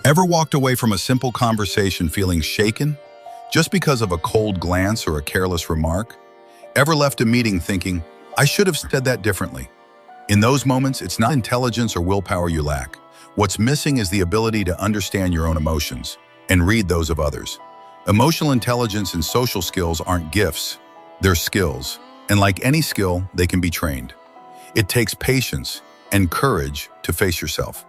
Ever walked away from a simple conversation feeling shaken just because of a cold glance or a careless remark? Ever left a meeting thinking, I should have said that differently? In those moments, it's not intelligence or willpower you lack. What's missing is the ability to understand your own emotions and read those of others. Emotional intelligence and social skills aren't gifts, they're skills. And like any skill, they can be trained. It takes patience and courage to face yourself.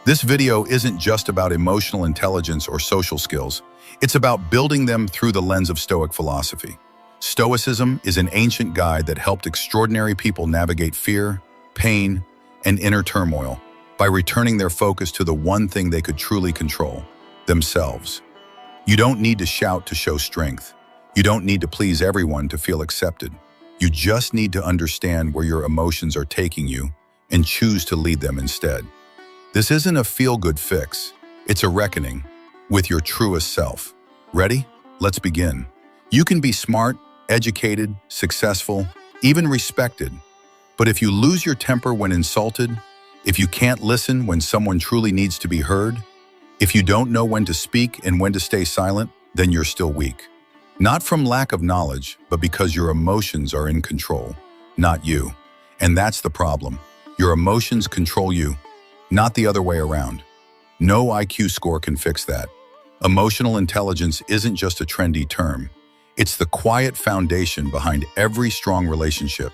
This video isn't just about emotional intelligence or social skills. It's about building them through the lens of Stoic philosophy. Stoicism is an ancient guide that helped extraordinary people navigate fear, pain, and inner turmoil by returning their focus to the one thing they could truly control, themselves. You don't need to shout to show strength. You don't need to please everyone to feel accepted. You just need to understand where your emotions are taking you and choose to lead them instead. This isn't a feel-good fix. It's a reckoning with your truest self. Ready? Let's begin. You can be smart, educated, successful, even respected. But if you lose your temper when insulted, if you can't listen when someone truly needs to be heard, if you don't know when to speak and when to stay silent, then you're still weak. Not from lack of knowledge, but because your emotions are in control, not you. And that's the problem. Your emotions control you, not the other way around. No IQ score can fix that. Emotional intelligence isn't just a trendy term. It's the quiet foundation behind every strong relationship,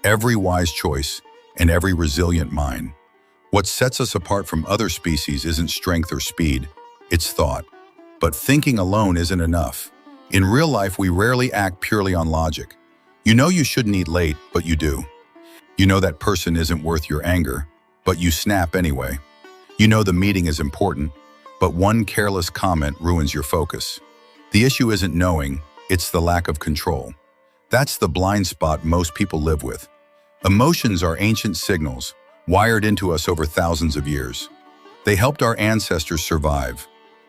every wise choice, and every resilient mind. What sets us apart from other species isn't strength or speed, it's thought. But thinking alone isn't enough. In real life, we rarely act purely on logic. You know you shouldn't eat late, but you do. You know that person isn't worth your anger, but you snap anyway. You know the meeting is important, but one careless comment ruins your focus. The issue isn't knowing, it's the lack of control. That's the blind spot most people live with. Emotions are ancient signals, wired into us over thousands of years. They helped our ancestors survive.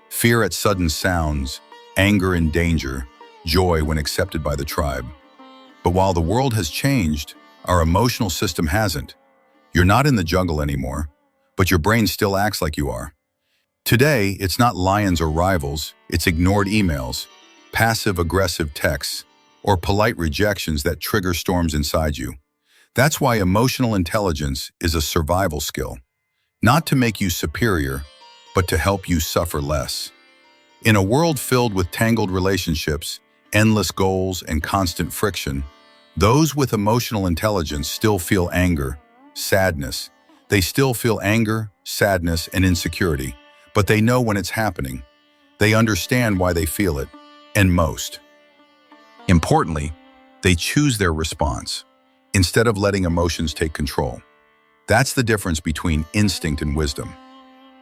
Fear at sudden sounds, anger in danger, joy when accepted by the tribe. But while the world has changed, our emotional system hasn't. You're not in the jungle anymore, but your brain still acts like you are. Today, it's not lions or rivals, it's ignored emails, passive-aggressive texts, or polite rejections that trigger storms inside you. That's why emotional intelligence is a survival skill, not to make you superior, but to help you suffer less. In a world filled with tangled relationships, endless goals, and constant friction, those with emotional intelligence still feel anger, sadness. They still feel anger, sadness, and insecurity, but they know when it's happening. They understand why they feel it, and most importantly, they choose their response instead of letting emotions take control. That's the difference between instinct and wisdom.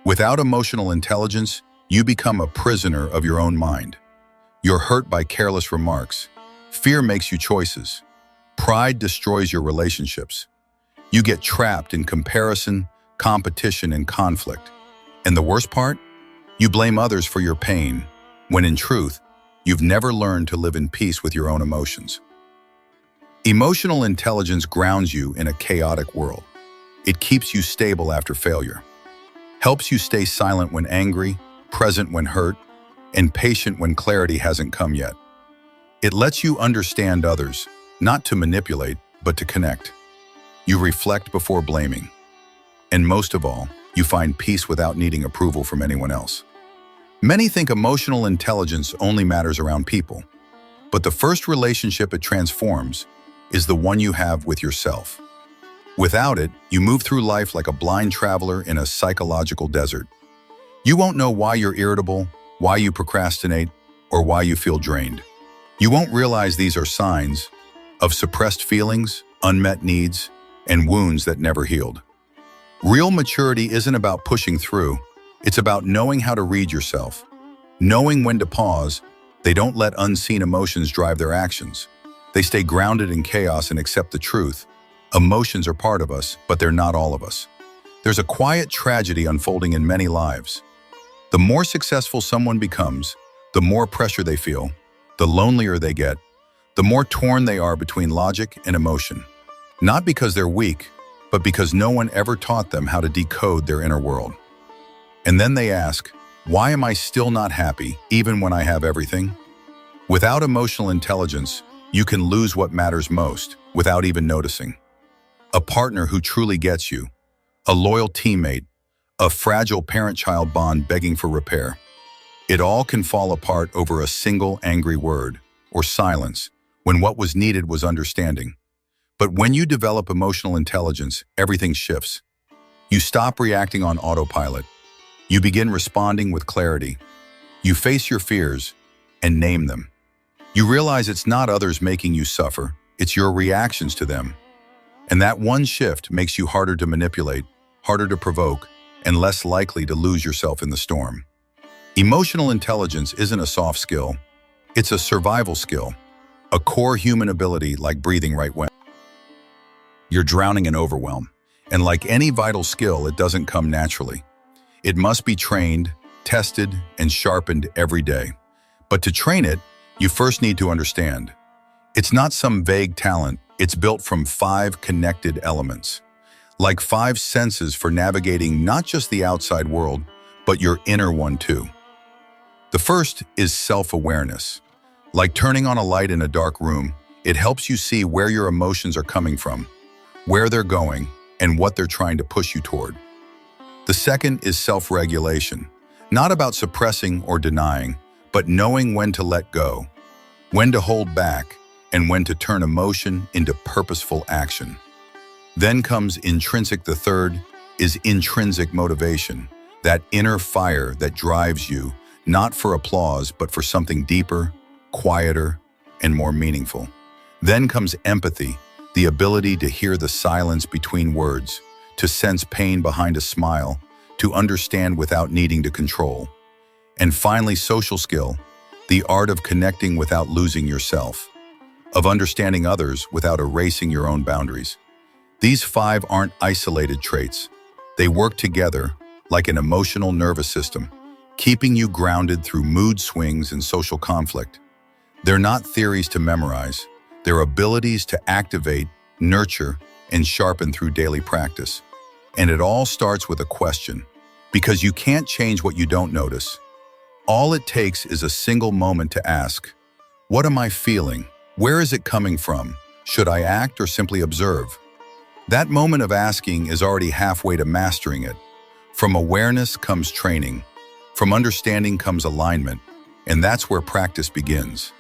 Without emotional intelligence, you become a prisoner of your own mind. You're hurt by careless remarks. Fear makes you choices. Pride destroys your relationships. You get trapped in comparison, competition, and conflict. And the worst part? You blame others for your pain, when in truth, you've never learned to live in peace with your own emotions. Emotional intelligence grounds you in a chaotic world. It keeps you stable after failure, helps you stay silent when angry, present when hurt, and patient when clarity hasn't come yet. It lets you understand others, not to manipulate, but to connect. You reflect before blaming. And most of all, you find peace without needing approval from anyone else. Many think emotional intelligence only matters around people, but the first relationship it transforms is the one you have with yourself. Without it, you move through life like a blind traveler in a psychological desert. You won't know why you're irritable, why you procrastinate, or why you feel drained. You won't realize these are signs of suppressed feelings, unmet needs, and wounds that never healed. Real maturity isn't about pushing through, it's about knowing how to read yourself, knowing when to pause. They don't let unseen emotions drive their actions. They stay grounded in chaos and accept the truth. Emotions are part of us, but they're not all of us. There's a quiet tragedy unfolding in many lives. The more successful someone becomes, the more pressure they feel, the lonelier they get, the more torn they are between logic and emotion. Not because they're weak, but because no one ever taught them how to decode their inner world. And then they ask, why am I still not happy, even when I have everything? Without emotional intelligence, you can lose what matters most without even noticing. A partner who truly gets you, a loyal teammate, a fragile parent-child bond begging for repair. It all can fall apart over a single angry word or silence when what was needed was understanding. But when you develop emotional intelligence, everything shifts. You stop reacting on autopilot. You begin responding with clarity. You face your fears and name them. You realize it's not others making you suffer, it's your reactions to them. And that one shift makes you harder to manipulate, harder to provoke, and less likely to lose yourself in the storm. Emotional intelligence isn't a soft skill. It's a survival skill, a core human ability like breathing right when you're drowning in overwhelm. And like any vital skill, it doesn't come naturally. It must be trained, tested, and sharpened every day. But to train it, you first need to understand. It's not some vague talent, it's built from 5 connected elements. Like 5 senses for navigating not just the outside world, but your inner one too. The first is self-awareness. Like turning on a light in a dark room, it helps you see where your emotions are coming from, where they're going, and what they're trying to push you toward. The second is self-regulation, not about suppressing or denying, but knowing when to let go, when to hold back, and when to turn emotion into purposeful action. Then comes intrinsic. The third is intrinsic motivation, that inner fire that drives you, not for applause, but for something deeper, quieter, and more meaningful. Then comes empathy, the ability to hear the silence between words, to sense pain behind a smile, to understand without needing to control. And finally, social skill, the art of connecting without losing yourself, of understanding others without erasing your own boundaries. These 5 aren't isolated traits. They work together like an emotional nervous system, keeping you grounded through mood swings and social conflict. They're not theories to memorize. They're abilities to activate, nurture, and sharpen through daily practice. And it all starts with a question, because you can't change what you don't notice. All it takes is a single moment to ask, what am I feeling? Where is it coming from? Should I act or simply observe? That moment of asking is already halfway to mastering it. From awareness comes training. From understanding comes alignment. And that's where practice begins.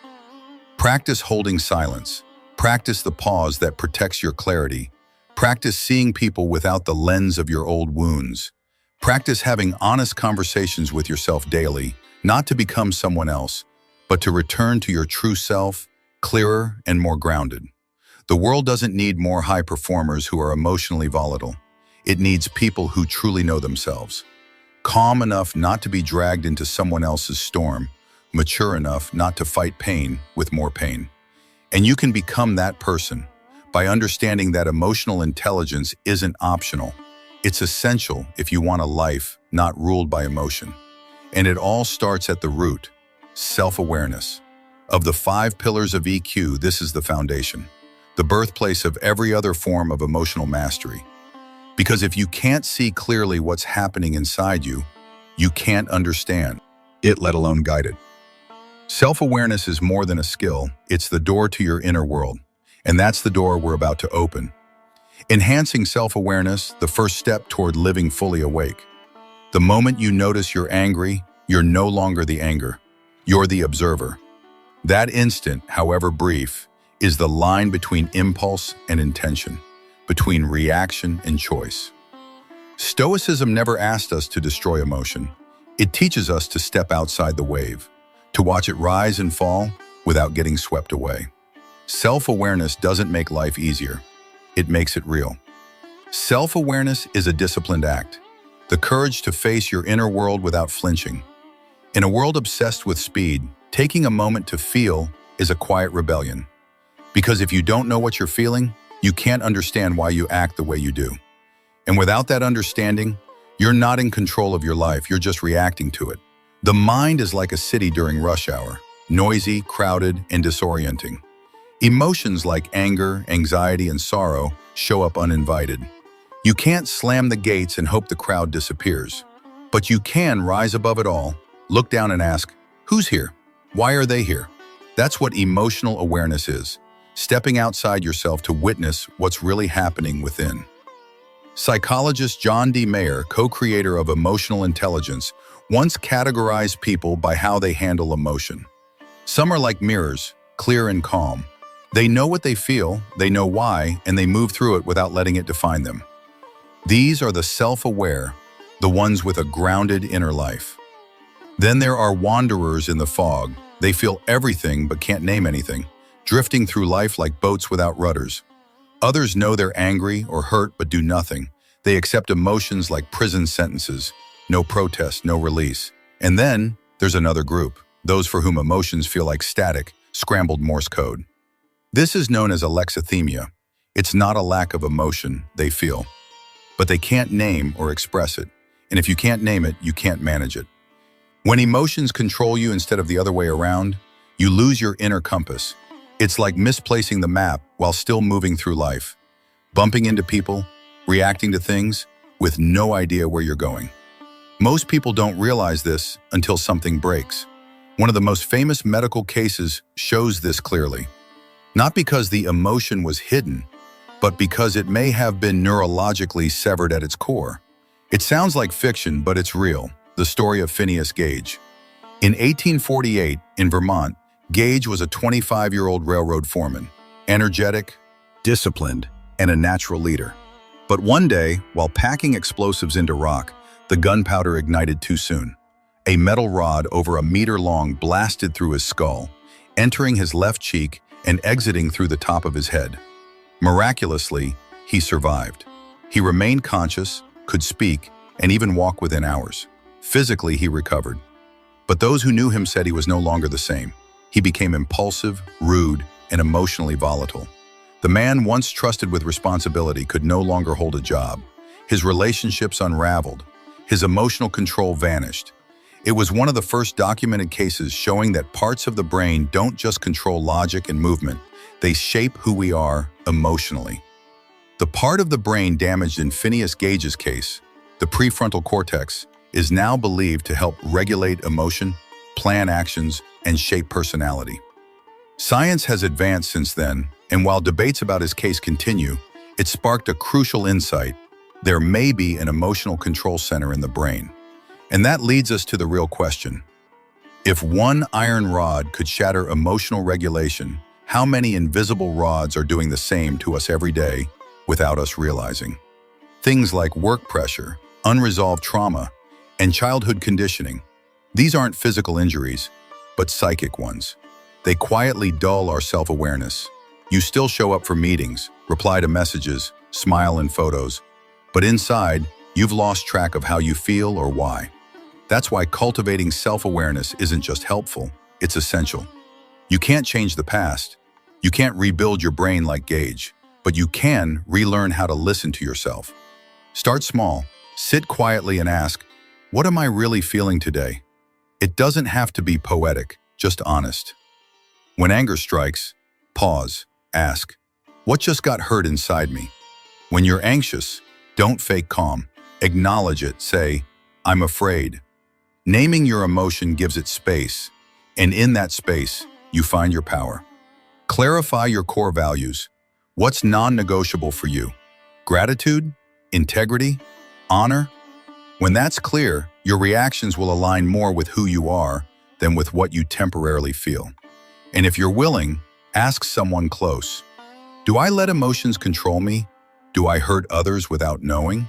Practice holding silence. Practice the pause that protects your clarity. Practice seeing people without the lens of your old wounds. Practice having honest conversations with yourself daily, not to become someone else, but to return to your true self, clearer and more grounded. The world doesn't need more high performers who are emotionally volatile. It needs people who truly know themselves. Calm enough not to be dragged into someone else's storm, mature enough not to fight pain with more pain. And you can become that person by understanding that emotional intelligence isn't optional. It's essential if you want a life not ruled by emotion. And it all starts at the root, self-awareness. Of the 5 pillars of EQ, this is the foundation, the birthplace of every other form of emotional mastery. Because if you can't see clearly what's happening inside you, you can't understand it, let alone guide it. Self-awareness is more than a skill, it's the door to your inner world. And that's the door we're about to open. Enhancing self-awareness, the first step toward living fully awake. The moment you notice you're angry, you're no longer the anger. You're the observer. That instant, however brief, is the line between impulse and intention, between reaction and choice. Stoicism never asked us to destroy emotion. It teaches us to step outside the wave, to watch it rise and fall without getting swept away. Self-awareness doesn't make life easier. It makes it real. Self-awareness is a disciplined act, the courage to face your inner world without flinching. In a world obsessed with speed, taking a moment to feel is a quiet rebellion. Because if you don't know what you're feeling, you can't understand why you act the way you do. And without that understanding, you're not in control of your life, you're just reacting to it. The mind is like a city during rush hour, noisy, crowded, and disorienting. Emotions like anger, anxiety, and sorrow show up uninvited. You can't slam the gates and hope the crowd disappears. But you can rise above it all, look down and ask, who's here? Why are they here? That's what emotional awareness is, stepping outside yourself to witness what's really happening within. Psychologist John D. Mayer, co-creator of emotional intelligence, once categorized people by how they handle emotion. Some are like mirrors, clear and calm. They know what they feel, they know why, and they move through it without letting it define them. These are the self-aware, the ones with a grounded inner life. Then there are wanderers in the fog. They feel everything but can't name anything, drifting through life like boats without rudders. Others know they're angry or hurt but do nothing. They accept emotions like prison sentences, no protest, no release. And then there's another group, those for whom emotions feel like static, scrambled Morse code. This is known as alexithymia. It's not a lack of emotion they feel, but they can't name or express it. And if you can't name it, you can't manage it. When emotions control you instead of the other way around, you lose your inner compass. It's like misplacing the map while still moving through life, bumping into people, reacting to things, with no idea where you're going. Most people don't realize this until something breaks. One of the most famous medical cases shows this clearly. Not because the emotion was hidden, but because it may have been neurologically severed at its core. It sounds like fiction, but it's real. The story of Phineas Gage. In 1848, in Vermont, Gage was a 25-year-old railroad foreman, energetic, disciplined, and a natural leader. But one day, while packing explosives into rock, the gunpowder ignited too soon. A metal rod over a meter long blasted through his skull, entering his left cheek and exiting through the top of his head. Miraculously, he survived. He remained conscious, could speak, and even walk within hours. Physically, he recovered. But those who knew him said he was no longer the same. He became impulsive, rude, and emotionally volatile. The man once trusted with responsibility could no longer hold a job. His relationships unraveled. His emotional control vanished. It was one of the first documented cases showing that parts of the brain don't just control logic and movement, they shape who we are emotionally. The part of the brain damaged in Phineas Gage's case, the prefrontal cortex, is now believed to help regulate emotion, plan actions, and shape personality. Science has advanced since then, and while debates about his case continue, it sparked a crucial insight. There may be an emotional control center in the brain. And that leads us to the real question. If one iron rod could shatter emotional regulation, how many invisible rods are doing the same to us every day without us realizing? Things like work pressure, unresolved trauma, and childhood conditioning. These aren't physical injuries, but psychic ones. They quietly dull our self-awareness. You still show up for meetings, reply to messages, smile in photos, but inside, you've lost track of how you feel or why. That's why cultivating self-awareness isn't just helpful, it's essential. You can't change the past. You can't rebuild your brain like Gage, but you can relearn how to listen to yourself. Start small, sit quietly and ask, what am I really feeling today? It doesn't have to be poetic, just honest. When anger strikes, pause, ask, what just got hurt inside me? When you're anxious, don't fake calm. Acknowledge it, say, I'm afraid. Naming your emotion gives it space, and in that space, you find your power. Clarify your core values. What's non-negotiable for you? Gratitude? Integrity? Honor? When that's clear, your reactions will align more with who you are than with what you temporarily feel. And if you're willing, ask someone close. Do I let emotions control me? Do I hurt others without knowing?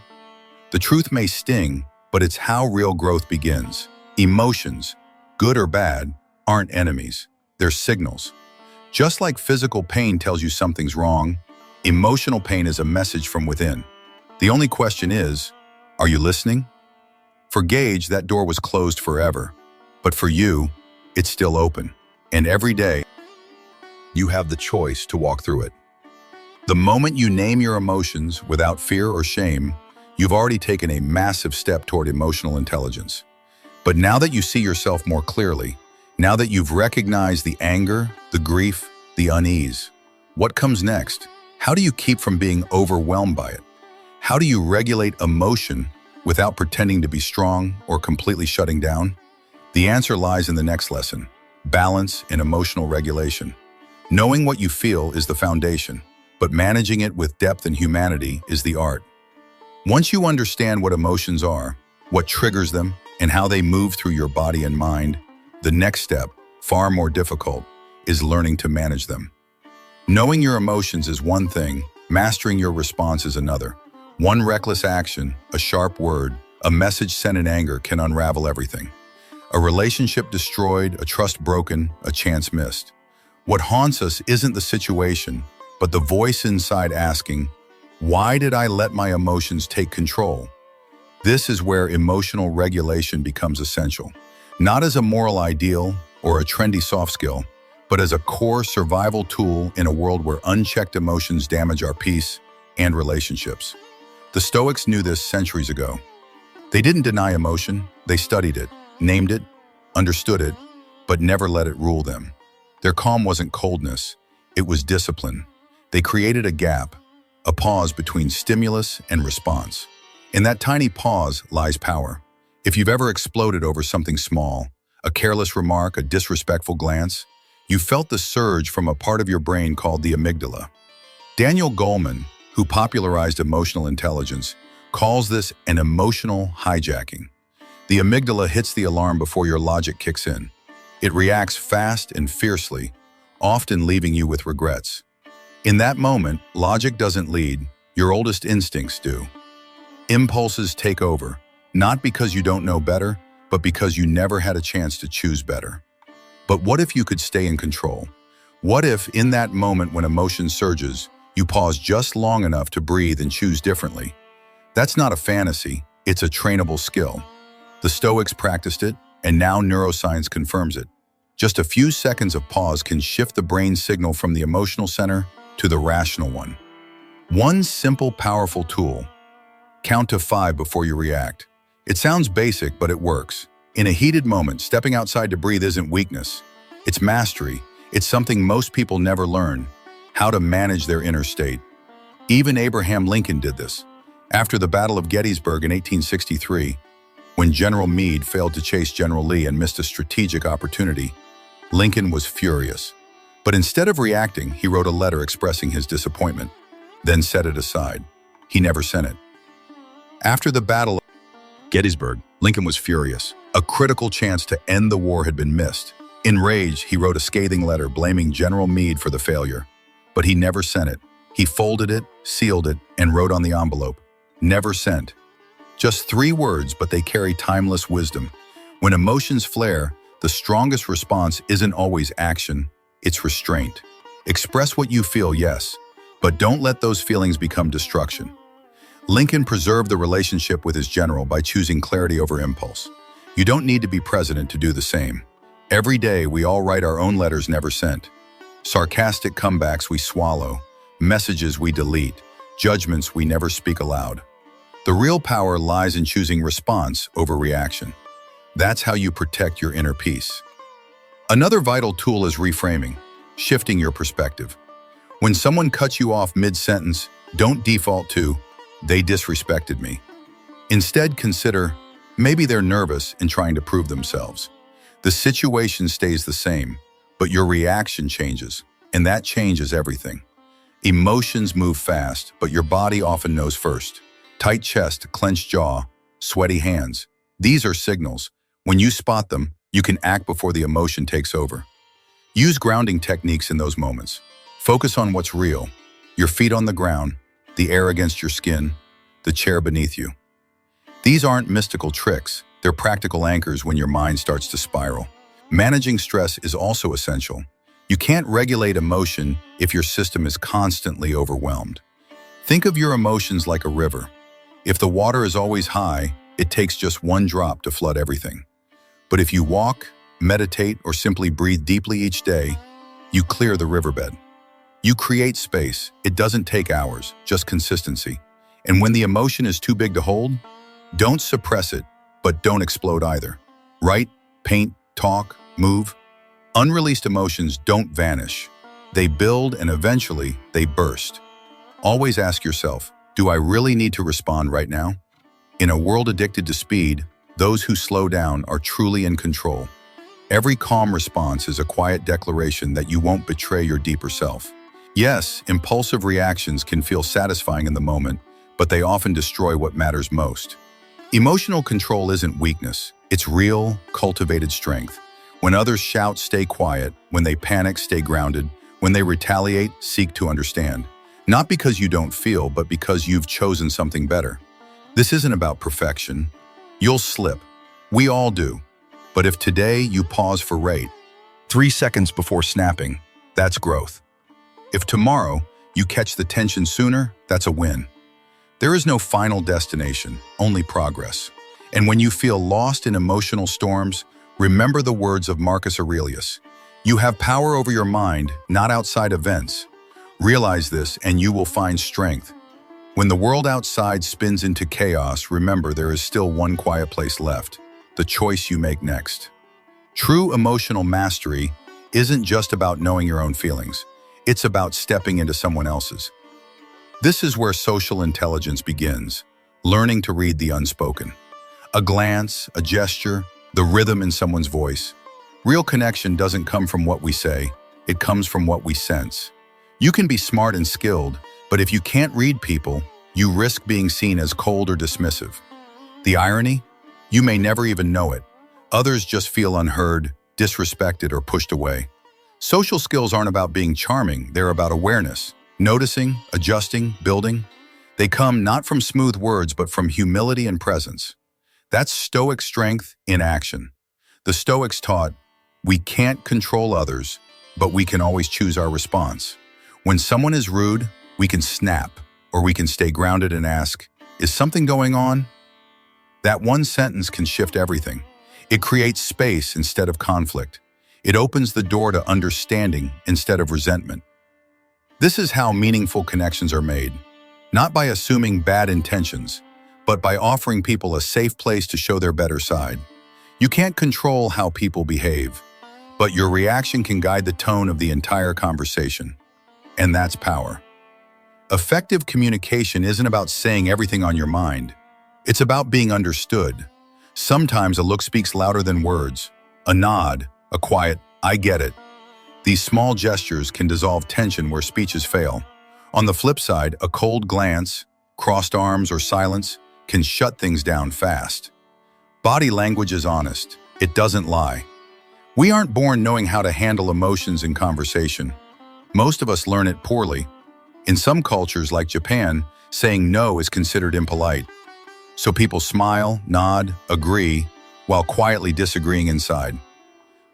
The truth may sting, but it's how real growth begins. Emotions, good or bad, aren't enemies. They're signals. Just like physical pain tells you something's wrong, emotional pain is a message from within. The only question is, are you listening? For Gage, that door was closed forever. But for you, it's still open. And every day, you have the choice to walk through it. The moment you name your emotions without fear or shame, you've already taken a massive step toward emotional intelligence. But now that you see yourself more clearly, now that you've recognized the anger, the grief, the unease, what comes next? How do you keep from being overwhelmed by it? How do you regulate emotion without pretending to be strong or completely shutting down? The answer lies in the next lesson: balance and emotional regulation. Knowing what you feel is the foundation, but managing it with depth and humanity is the art. Once you understand what emotions are, what triggers them, and how they move through your body and mind, the next step, far more difficult, is learning to manage them. Knowing your emotions is one thing, mastering your response is another. One reckless action, a sharp word, a message sent in anger can unravel everything. A relationship destroyed, a trust broken, a chance missed. What haunts us isn't the situation, but the voice inside asking, "Why did I let my emotions take control?" This is where emotional regulation becomes essential, not as a moral ideal or a trendy soft skill, but as a core survival tool in a world where unchecked emotions damage our peace and relationships. The Stoics knew this centuries ago. They didn't deny emotion, they studied it, named it, understood it, but never let it rule them. Their calm wasn't coldness, it was discipline. They created a gap, a pause between stimulus and response. In that tiny pause lies power. If you've ever exploded over something small, a careless remark, a disrespectful glance, you felt the surge from a part of your brain called the amygdala. Daniel Goleman, who popularized emotional intelligence, calls this an emotional hijacking. The amygdala hits the alarm before your logic kicks in. It reacts fast and fiercely, often leaving you with regrets. In that moment, logic doesn't lead, your oldest instincts do. Impulses take over, not because you don't know better, but because you never had a chance to choose better. But what if you could stay in control? What if, in that moment when emotion surges, you pause just long enough to breathe and choose differently? That's not a fantasy, it's a trainable skill. The Stoics practiced it, and now neuroscience confirms it. Just a few seconds of pause can shift the brain signal from the emotional center to the rational one. One simple, powerful tool: count to 5 before you react. It sounds basic, but it works. In a heated moment, stepping outside to breathe isn't weakness. It's mastery. It's something most people never learn: how to manage their inner state. Even Abraham Lincoln did this. After the Battle of Gettysburg in 1863, when General Meade failed to chase General Lee and missed a strategic opportunity, Lincoln was furious. But instead of reacting, he wrote a letter expressing his disappointment, then set it aside. He never sent it. After the Battle of Gettysburg, Lincoln was furious. A critical chance to end the war had been missed. Enraged, he wrote a scathing letter blaming General Meade for the failure. But he never sent it. He folded it, sealed it, and wrote on the envelope, "Never sent." Just 3 words, but they carry timeless wisdom. When emotions flare, the strongest response isn't always action, it's restraint. Express what you feel, yes, but don't let those feelings become destruction. Lincoln preserved the relationship with his general by choosing clarity over impulse. You don't need to be president to do the same. Every day, we all write our own letters never sent. Sarcastic comebacks we swallow, messages we delete, judgments we never speak aloud. The real power lies in choosing response over reaction. That's how you protect your inner peace. Another vital tool is reframing, shifting your perspective. When someone cuts you off mid-sentence, don't default to, "They disrespected me." Instead, consider, maybe they're nervous and trying to prove themselves. The situation stays the same, but your reaction changes, and that changes everything. Emotions move fast, but your body often knows first. Tight chest, clenched jaw, sweaty hands. These are signals. When you spot them, you can act before the emotion takes over. Use grounding techniques in those moments. Focus on what's real: your feet on the ground, the air against your skin, the chair beneath you. These aren't mystical tricks. They're practical anchors when your mind starts to spiral. Managing stress is also essential. You can't regulate emotion if your system is constantly overwhelmed. Think of your emotions like a river. If the water is always high, it takes just one drop to flood everything. But if you walk, meditate, or simply breathe deeply each day, you clear the riverbed. You create space. It doesn't take hours, just consistency. And when the emotion is too big to hold, don't suppress it, but don't explode either. Write, paint, talk, move. Unreleased emotions don't vanish. They build and eventually they burst. Always ask yourself, do I really need to respond right now? In a world addicted to speed, those who slow down are truly in control. Every calm response is a quiet declaration that you won't betray your deeper self. Yes, impulsive reactions can feel satisfying in the moment, but they often destroy what matters most. Emotional control isn't weakness, it's real, cultivated strength. When others shout, stay quiet. When they panic, stay grounded. When they retaliate, seek to understand. Not because you don't feel, but because you've chosen something better. This isn't about perfection. You'll slip. We all do. But if today you pause for rate, 3 seconds before snapping, that's growth. If tomorrow you catch the tension sooner, that's a win. There is no final destination, only progress. And when you feel lost in emotional storms, remember the words of Marcus Aurelius. You have power over your mind, not outside events. Realize this and you will find strength. When the world outside spins into chaos, remember there is still one quiet place left, the choice you make next. True emotional mastery isn't just about knowing your own feelings. It's about stepping into someone else's. This is where social intelligence begins, learning to read the unspoken. A glance, a gesture, the rhythm in someone's voice. Real connection doesn't come from what we say, it comes from what we sense. You can be smart and skilled, but if you can't read people, you risk being seen as cold or dismissive. The irony? You may never even know it. Others just feel unheard, disrespected, or pushed away. Social skills aren't about being charming, they're about awareness, noticing, adjusting, building. They come not from smooth words, but from humility and presence. That's Stoic strength in action. The Stoics taught, we can't control others, but we can always choose our response. When someone is rude, we can snap, or we can stay grounded and ask, is something going on? That one sentence can shift everything. It creates space instead of conflict. It opens the door to understanding instead of resentment. This is how meaningful connections are made, not by assuming bad intentions, but by offering people a safe place to show their better side. You can't control how people behave, but your reaction can guide the tone of the entire conversation. And that's power. Effective communication isn't about saying everything on your mind. It's about being understood. Sometimes a look speaks louder than words. A nod, a quiet, I get it. These small gestures can dissolve tension where speeches fail. On the flip side, a cold glance, crossed arms, or silence can shut things down fast. Body language is honest. It doesn't lie. We aren't born knowing how to handle emotions in conversation. Most of us learn it poorly. In some cultures, like Japan, saying no is considered impolite. So people smile, nod, agree, while quietly disagreeing inside.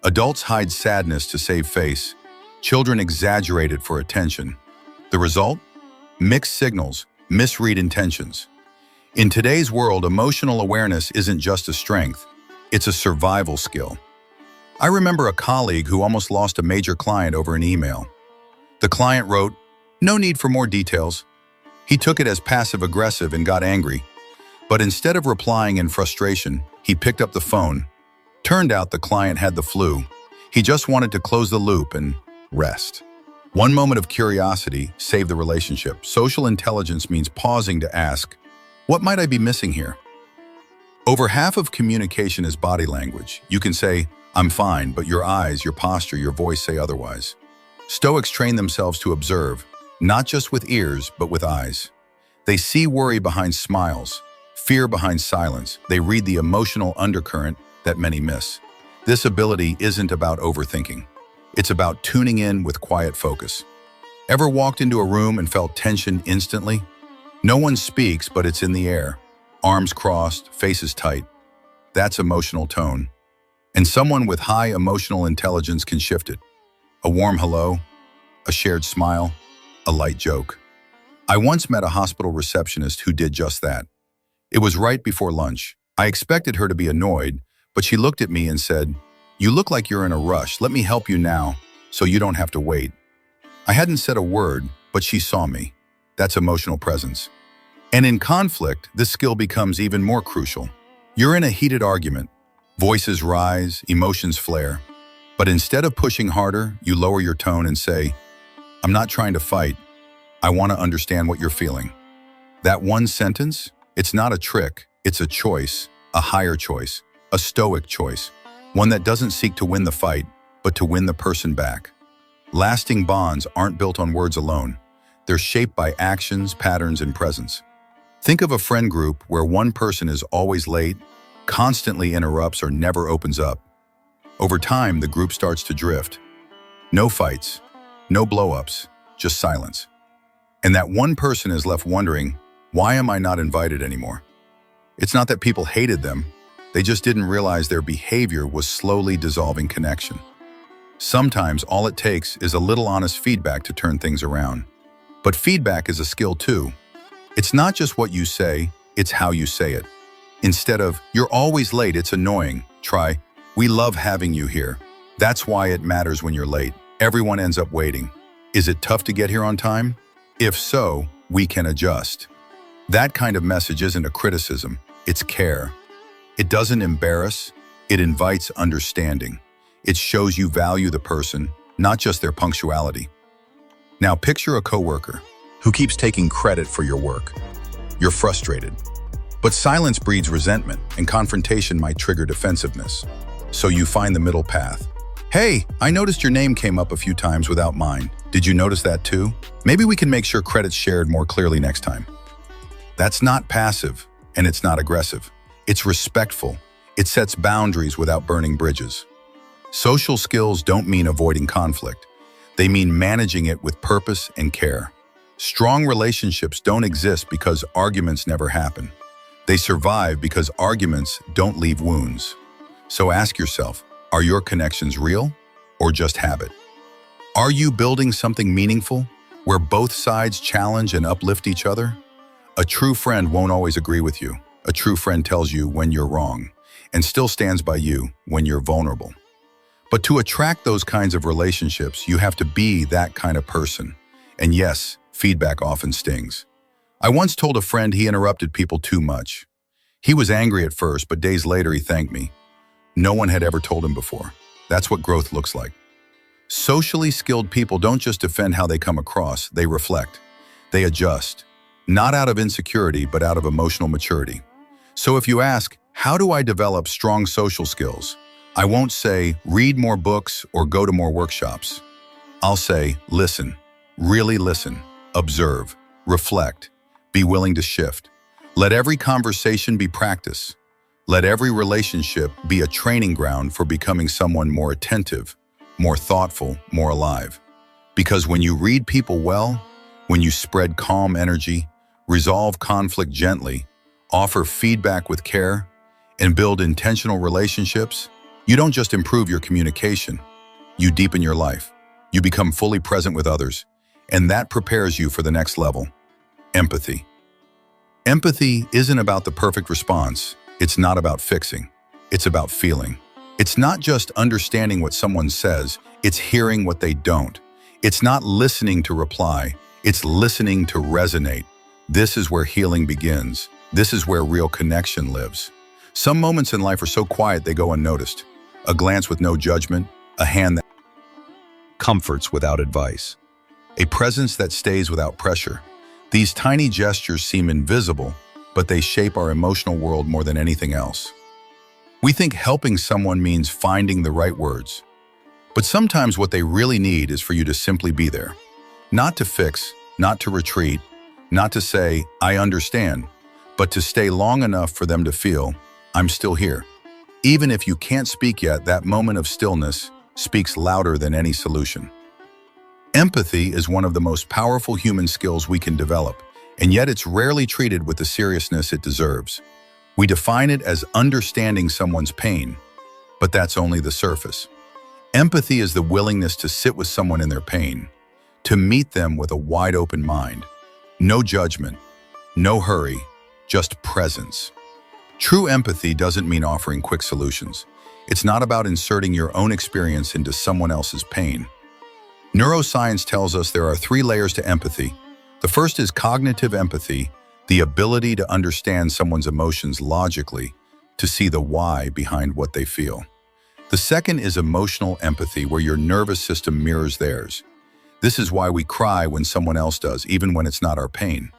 Adults hide sadness to save face. Children exaggerate it for attention. The result? Mixed signals, misread intentions. In today's world, emotional awareness isn't just a strength, it's a survival skill. I remember a colleague who almost lost a major client over an email. The client wrote, "No need for more details." He took it as passive-aggressive and got angry. But instead of replying in frustration, he picked up the phone. Turned out the client had the flu. He just wanted to close the loop and rest. One moment of curiosity saved the relationship. Social intelligence means pausing to ask, what might I be missing here? Over half of communication is body language. You can say, I'm fine, but your eyes, your posture, your voice say otherwise. Stoics train themselves to observe, not just with ears, but with eyes. They see worry behind smiles, fear behind silence. They read the emotional undercurrent that many miss. This ability isn't about overthinking. It's about tuning in with quiet focus. Ever walked into a room and felt tension instantly? No one speaks, but it's in the air. Arms crossed, faces tight. That's emotional tone. And someone with high emotional intelligence can shift it. A warm hello, a shared smile, a light joke. I once met a hospital receptionist who did just that. It was right before lunch. I expected her to be annoyed, but she looked at me and said, "You look like you're in a rush. Let me help you now, so you don't have to wait." I hadn't said a word, but she saw me. That's emotional presence. And in conflict, this skill becomes even more crucial. You're in a heated argument. Voices rise, emotions flare. But instead of pushing harder, you lower your tone and say, I'm not trying to fight. I want to understand what you're feeling. That one sentence, it's not a trick, It's a choice, a higher choice, a Stoic choice, one that doesn't seek to win the fight, but to win the person back. Lasting bonds aren't built on words alone. They're shaped by actions, patterns, and presence. Think of a friend group where one person is always late, constantly interrupts, or never opens up. Over time, the group starts to drift. No fights, no blow-ups, just silence. And that one person is left wondering, why am I not invited anymore? It's not that people hated them, they just didn't realize their behavior was slowly dissolving connection. Sometimes all it takes is a little honest feedback to turn things around. But feedback is a skill too. It's not just what you say, it's how you say it. Instead of, "You're always late, it's annoying," try, "We love having you here. That's why it matters when you're late. Everyone ends up waiting. Is it tough to get here on time? If so, we can adjust." That kind of message isn't a criticism, it's care. It doesn't embarrass, it invites understanding. It shows you value the person, not just their punctuality. Now picture a coworker who keeps taking credit for your work. You're frustrated. But silence breeds resentment, and confrontation might trigger defensiveness. So you find the middle path. "Hey, I noticed your name came up a few times without mine. Did you notice that too? Maybe we can make sure credit's shared more clearly next time." That's not passive, and it's not aggressive. It's respectful. It sets boundaries without burning bridges. Social skills don't mean avoiding conflict. They mean managing it with purpose and care. Strong relationships don't exist because arguments never happen. They survive because arguments don't leave wounds. So ask yourself, are your connections real or just habit? Are you building something meaningful where both sides challenge and uplift each other? A true friend won't always agree with you. A true friend tells you when you're wrong and still stands by you when you're vulnerable. But to attract those kinds of relationships, you have to be that kind of person. And yes, feedback often stings. I once told a friend he interrupted people too much. He was angry at first, but days later he thanked me. No one had ever told him before. That's what growth looks like. Socially skilled people don't just defend how they come across, they reflect. They adjust, not out of insecurity, but out of emotional maturity. So if you ask, how do I develop strong social skills? I won't say, read more books or go to more workshops. I'll say, listen, really listen, observe, reflect, be willing to shift. Let every conversation be practice. Let every relationship be a training ground for becoming someone more attentive, more thoughtful, more alive. Because when you read people well, when you spread calm energy, resolve conflict gently, offer feedback with care, and build intentional relationships, you don't just improve your communication, you deepen your life. You become fully present with others, and that prepares you for the next level, empathy. Empathy isn't about the perfect response. It's not about fixing. It's about feeling. It's not just understanding what someone says, it's hearing what they don't. It's not listening to reply, it's listening to resonate. This is where healing begins. This is where real connection lives. Some moments in life are so quiet they go unnoticed. A glance with no judgment, a hand that comforts without advice, a presence that stays without pressure. These tiny gestures seem invisible, but they shape our emotional world more than anything else. We think helping someone means finding the right words, but sometimes what they really need is for you to simply be there. Not to fix, not to retreat, not to say, "I understand," but to stay long enough for them to feel, "I'm still here." Even if you can't speak yet, that moment of stillness speaks louder than any solution. Empathy is one of the most powerful human skills we can develop, and yet it's rarely treated with the seriousness it deserves. We define it as understanding someone's pain, but that's only the surface. Empathy is the willingness to sit with someone in their pain, to meet them with a wide-open mind. No judgment, no hurry, just presence. True empathy doesn't mean offering quick solutions. It's not about inserting your own experience into someone else's pain. Neuroscience tells us there are 3 layers to empathy. The first is cognitive empathy, the ability to understand someone's emotions logically, to see the why behind what they feel. The second is emotional empathy, where your nervous system mirrors theirs. This is why we cry when someone else does, even when it's not our pain.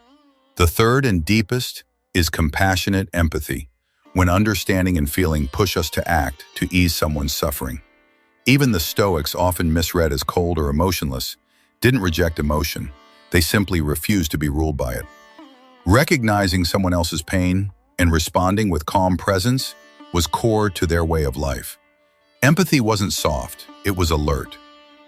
The third and deepest is compassionate empathy, when understanding and feeling push us to act to ease someone's suffering. Even the Stoics, often misread as cold or emotionless, didn't reject emotion. They simply refused to be ruled by it. Recognizing someone else's pain and responding with calm presence was core to their way of life. Empathy wasn't soft, it was alert.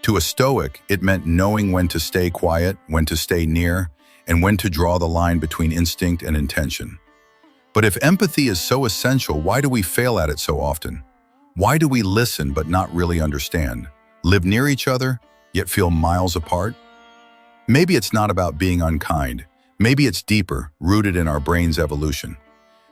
To a Stoic, it meant knowing when to stay quiet, when to stay near, and when to draw the line between instinct and intention. But if empathy is so essential, why do we fail at it so often? Why do we listen but not really understand? Live near each other, yet feel miles apart? Maybe it's not about being unkind. Maybe it's deeper, rooted in our brain's evolution.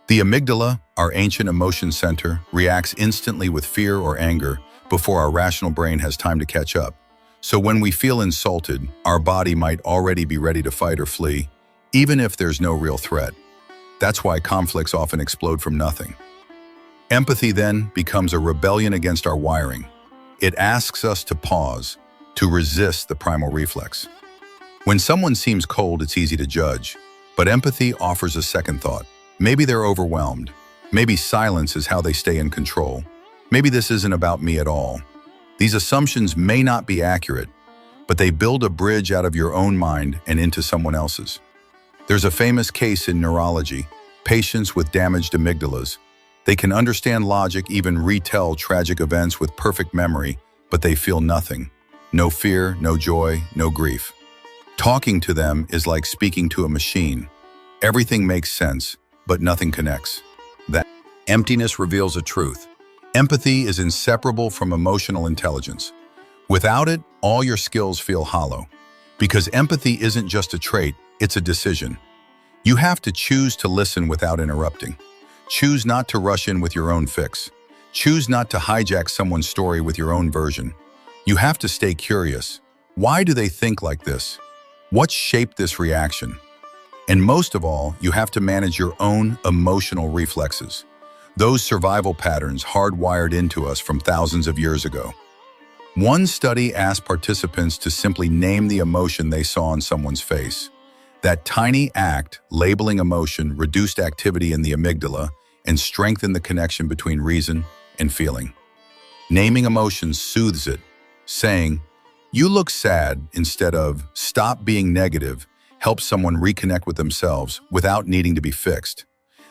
The amygdala, our ancient emotion center, reacts instantly with fear or anger before our rational brain has time to catch up. So when we feel insulted, our body might already be ready to fight or flee, even if there's no real threat. That's why conflicts often explode from nothing. Empathy then becomes a rebellion against our wiring. It asks us to pause, to resist the primal reflex. When someone seems cold, it's easy to judge, but empathy offers a second thought. Maybe they're overwhelmed. Maybe silence is how they stay in control. Maybe this isn't about me at all. These assumptions may not be accurate, but they build a bridge out of your own mind and into someone else's. There's a famous case in neurology, patients with damaged amygdalas. They can understand logic, even retell tragic events with perfect memory, but they feel nothing. No fear, no joy, no grief. Talking to them is like speaking to a machine. Everything makes sense, but nothing connects. That emptiness reveals a truth. Empathy is inseparable from emotional intelligence. Without it, all your skills feel hollow. Because empathy isn't just a trait, it's a decision. You have to choose to listen without interrupting. Choose not to rush in with your own fix. Choose not to hijack someone's story with your own version. You have to stay curious. Why do they think like this? What shaped this reaction? And most of all, you have to manage your own emotional reflexes. Those survival patterns hardwired into us from thousands of years ago. One study asked participants to simply name the emotion they saw on someone's face. That tiny act, labeling emotion, reduced activity in the amygdala and strengthened the connection between reason and feeling. Naming emotions soothes it, saying, "You look sad," instead of "stop being negative," helps someone reconnect with themselves without needing to be fixed.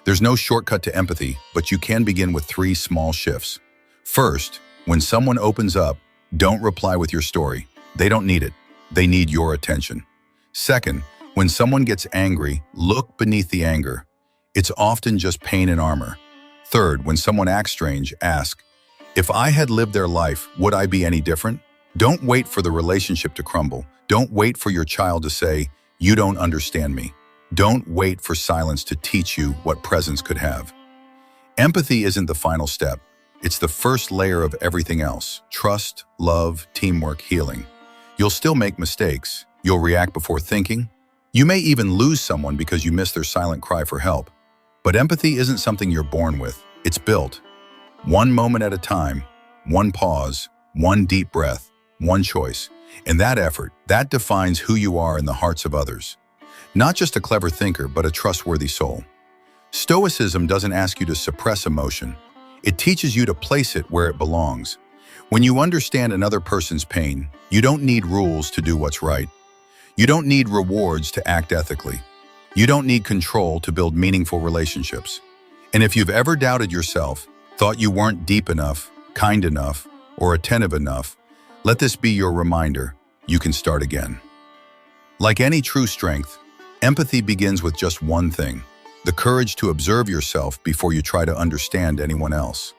There's no shortcut to empathy, but you can begin with 3 small shifts. First, when someone opens up, don't reply with your story. They don't need it. They need your attention. Second, when someone gets angry, look beneath the anger. It's often just pain and armor. Third, when someone acts strange, ask, "If I had lived their life, would I be any different?" Don't wait for the relationship to crumble. Don't wait for your child to say, "You don't understand me." Don't wait for silence to teach you what presence could have. Empathy isn't the final step. It's the first layer of everything else: trust, love, teamwork, healing. You'll still make mistakes. You'll react before thinking. You may even lose someone because you miss their silent cry for help. But empathy isn't something you're born with. It's built. One moment at a time, one pause, one deep breath, one choice. And that effort, that defines who you are in the hearts of others. Not just a clever thinker, but a trustworthy soul. Stoicism doesn't ask you to suppress emotion. It teaches you to place it where it belongs. When you understand another person's pain, you don't need rules to do what's right. You don't need rewards to act ethically. You don't need control to build meaningful relationships. And if you've ever doubted yourself, thought you weren't deep enough, kind enough, or attentive enough, let this be your reminder: you can start again. Like any true strength, empathy begins with just one thing: the courage to observe yourself before you try to understand anyone else.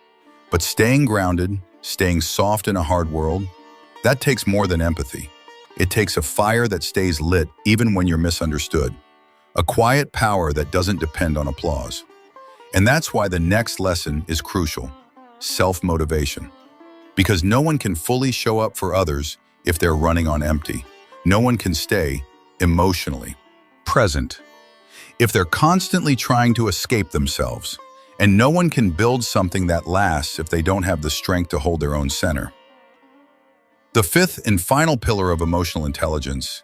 But staying grounded, staying soft in a hard world, that takes more than empathy. It takes a fire that stays lit even when you're misunderstood. A quiet power that doesn't depend on applause. And that's why the next lesson is crucial: self-motivation. Because no one can fully show up for others if they're running on empty. No one can stay emotionally present if they're constantly trying to escape themselves. And no one can build something that lasts if they don't have the strength to hold their own center. The fifth and final pillar of emotional intelligence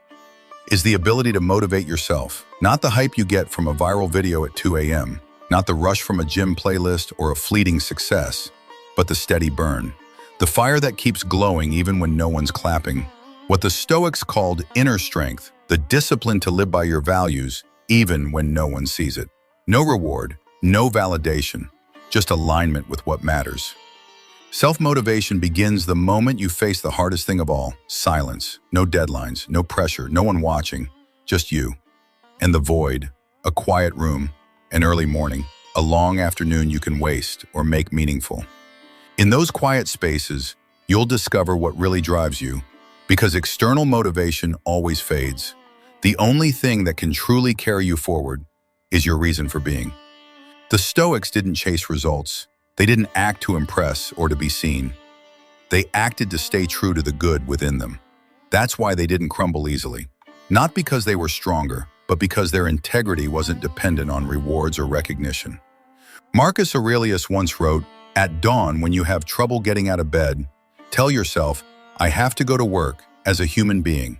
is the ability to motivate yourself. Not the hype you get from a viral video at 2 a.m., not the rush from a gym playlist or a fleeting success, but the steady burn. The fire that keeps glowing even when no one's clapping. What the Stoics called inner strength, the discipline to live by your values even when no one sees it. No reward, no validation, just alignment with what matters. Self-motivation begins the moment you face the hardest thing of all, silence. No deadlines, no pressure, no one watching, just you. And the void, a quiet room, an early morning, a long afternoon you can waste or make meaningful. In those quiet spaces, you'll discover what really drives you, because external motivation always fades. The only thing that can truly carry you forward is your reason for being. The Stoics didn't chase results. They didn't act to impress or to be seen. They acted to stay true to the good within them. That's why they didn't crumble easily. Not because they were stronger, but because their integrity wasn't dependent on rewards or recognition. Marcus Aurelius once wrote, "At dawn, when you have trouble getting out of bed, tell yourself, I have to go to work as a human being."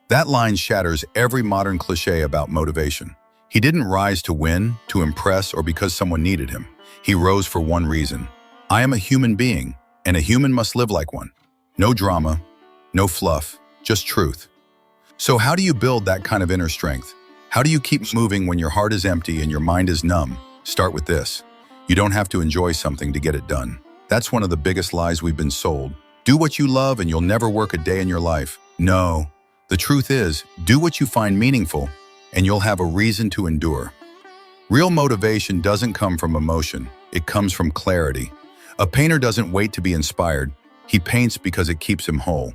That line shatters every modern cliché about motivation. He didn't rise to win, to impress, or because someone needed him. He rose for one reason. I am a human being, and a human must live like one. No drama, no fluff, just truth. So how do you build that kind of inner strength? How do you keep moving when your heart is empty and your mind is numb? Start with this. You don't have to enjoy something to get it done. That's one of the biggest lies we've been sold. Do what you love and you'll never work a day in your life. No, the truth is, do what you find meaningful and you'll have a reason to endure. Real motivation doesn't come from emotion, it comes from clarity. A painter doesn't wait to be inspired, he paints because it keeps him whole.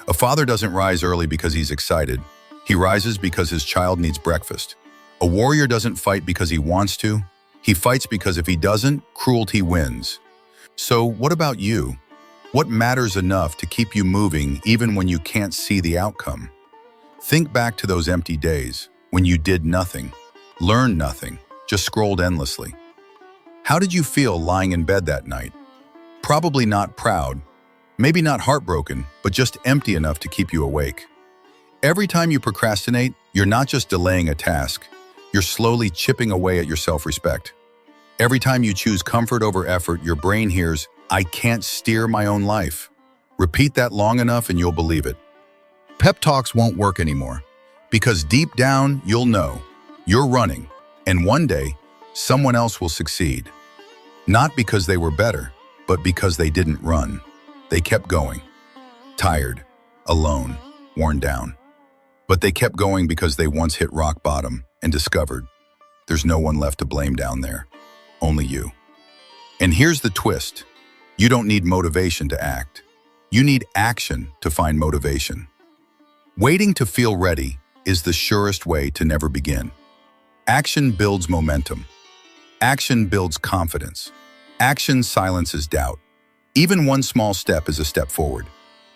A father doesn't rise early because he's excited, he rises because his child needs breakfast. A warrior doesn't fight because he wants to, he fights because if he doesn't, cruelty wins. So what about you? What matters enough to keep you moving even when you can't see the outcome? Think back to those empty days when you did nothing, learned nothing, just scrolled endlessly. How did you feel lying in bed that night? Probably not proud, maybe not heartbroken, but just empty enough to keep you awake. Every time you procrastinate, you're not just delaying a task, you're slowly chipping away at your self-respect. Every time you choose comfort over effort, your brain hears, I can't steer my own life. Repeat that long enough and you'll believe it. Pep talks won't work anymore, because deep down you'll know you're running, and one day someone else will succeed. Not because they were better, but because they didn't run. They kept going. Tired, alone, worn down. But they kept going because they once hit rock bottom and discovered there's no one left to blame down there, only you. And here's the twist. You don't need motivation to act. You need action to find motivation. Waiting to feel ready is the surest way to never begin. Action builds momentum. Action builds confidence. Action silences doubt. Even one small step is a step forward.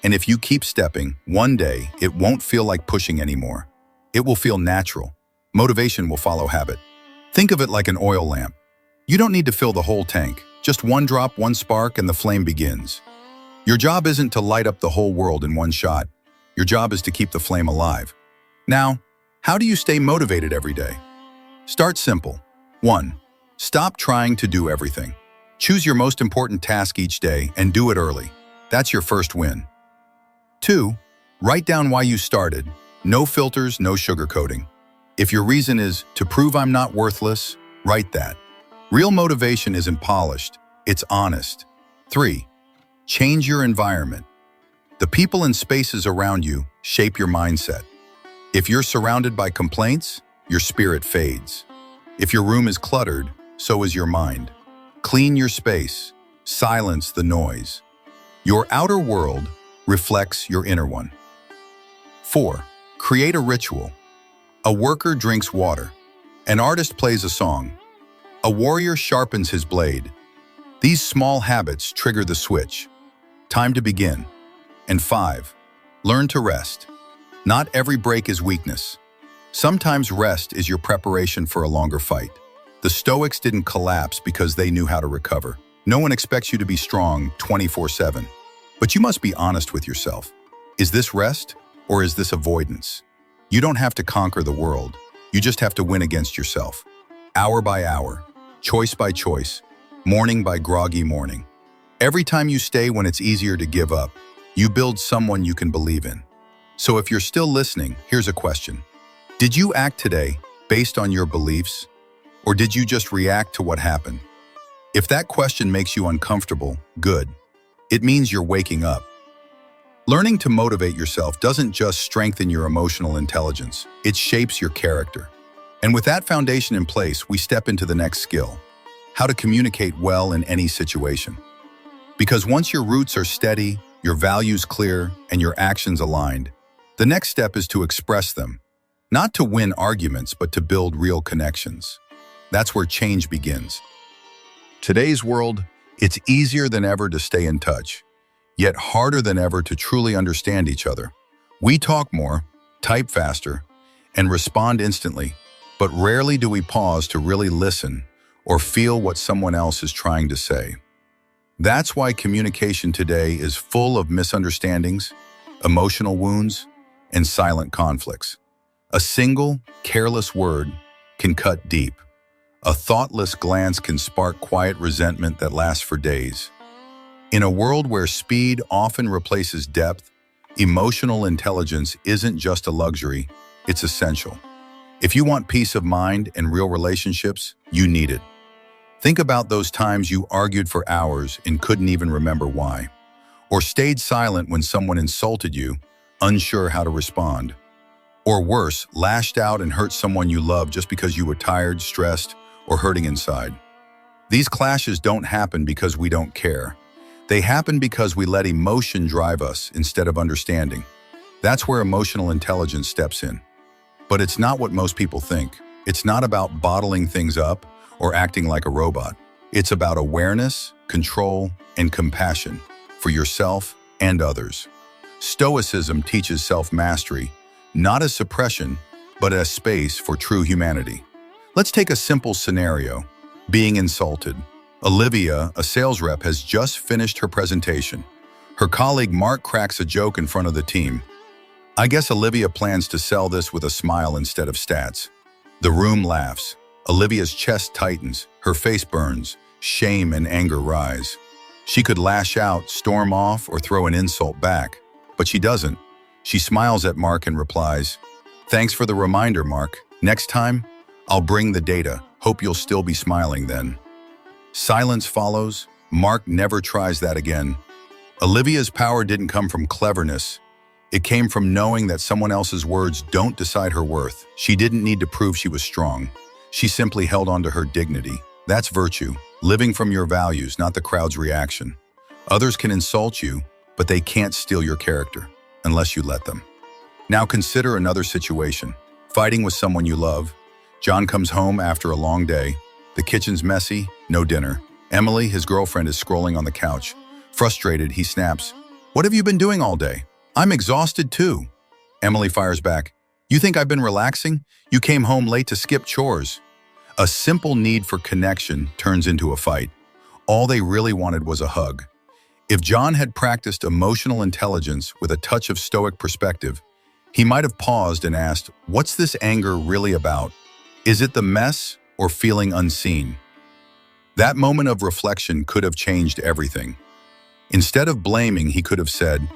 And if you keep stepping, one day it won't feel like pushing anymore. It will feel natural. Motivation will follow habit. Think of it like an oil lamp. You don't need to fill the whole tank. Just one drop, one spark, and the flame begins. Your job isn't to light up the whole world in one shot. Your job is to keep the flame alive. Now, how do you stay motivated every day? Start simple. 1. Stop trying to do everything. Choose your most important task each day and do it early. That's your first win. 2. Write down why you started. No filters, no sugarcoating. If your reason is to prove I'm not worthless, write that. Real motivation isn't polished, it's honest. 3. Change your environment. The people and spaces around you shape your mindset. If you're surrounded by complaints, your spirit fades. If your room is cluttered, so is your mind. Clean your space, silence the noise. Your outer world reflects your inner one. 4. Create a ritual. A worker drinks water. An artist plays a song. A warrior sharpens his blade. These small habits trigger the switch. Time to begin. And 5. Learn to rest. Not every break is weakness. Sometimes rest is your preparation for a longer fight. The Stoics didn't collapse because they knew how to recover. No one expects you to be strong 24/7. But you must be honest with yourself. Is this rest or is this avoidance? You don't have to conquer the world. You just have to win against yourself. Hour by hour, choice by choice, morning by groggy morning. Every time you stay when it's easier to give up, you build someone you can believe in. So if you're still listening, here's a question. Did you act today based on your beliefs? Or did you just react to what happened? If that question makes you uncomfortable, good. It means you're waking up. Learning to motivate yourself doesn't just strengthen your emotional intelligence, it shapes your character. And with that foundation in place, we step into the next skill, how to communicate well in any situation. Because once your roots are steady, your values clear, and your actions aligned, the next step is to express them, not to win arguments, but to build real connections. That's where change begins. Today's world, it's easier than ever to stay in touch, yet harder than ever to truly understand each other. We talk more, type faster, and respond instantly, but rarely do we pause to really listen or feel what someone else is trying to say. That's why communication today is full of misunderstandings, emotional wounds, and silent conflicts. A single, careless word can cut deep. A thoughtless glance can spark quiet resentment that lasts for days. In a world where speed often replaces depth, emotional intelligence isn't just a luxury, it's essential. If you want peace of mind and real relationships, you need it. Think about those times you argued for hours and couldn't even remember why, or stayed silent when someone insulted you, unsure how to respond. Or worse, lashed out and hurt someone you love just because you were tired, stressed, or hurting inside. These clashes don't happen because we don't care. They happen because we let emotion drive us instead of understanding. That's where emotional intelligence steps in. But it's not what most people think. It's not about bottling things up or acting like a robot. It's about awareness, control, and compassion for yourself and others. Stoicism teaches self-mastery, not as suppression, but as space for true humanity. Let's take a simple scenario, being insulted. Olivia, a sales rep, has just finished her presentation. Her colleague Mark cracks a joke in front of the team. I guess Olivia plans to sell this with a smile instead of stats. The room laughs. Olivia's chest tightens, her face burns, shame and anger rise. She could lash out, storm off, or throw an insult back, but she doesn't. She smiles at Mark and replies, "Thanks for the reminder, Mark. Next time, I'll bring the data. Hope you'll still be smiling then." Silence follows. Mark never tries that again. Olivia's power didn't come from cleverness. It came from knowing that someone else's words don't decide her worth. She didn't need to prove she was strong. She simply held on to her dignity. That's virtue, living from your values, not the crowd's reaction. Others can insult you, but they can't steal your character, unless you let them. Now consider another situation. Fighting with someone you love. John comes home after a long day. The kitchen's messy, no dinner. Emily, his girlfriend, is scrolling on the couch. Frustrated, he snaps, "What have you been doing all day?" "I'm exhausted too." Emily fires back, "You think I've been relaxing? You came home late to skip chores." A simple need for connection turns into a fight. All they really wanted was a hug. If John had practiced emotional intelligence with a touch of Stoic perspective, he might have paused and asked, "What's this anger really about? Is it the mess or feeling unseen?" That moment of reflection could have changed everything. Instead of blaming, he could have said,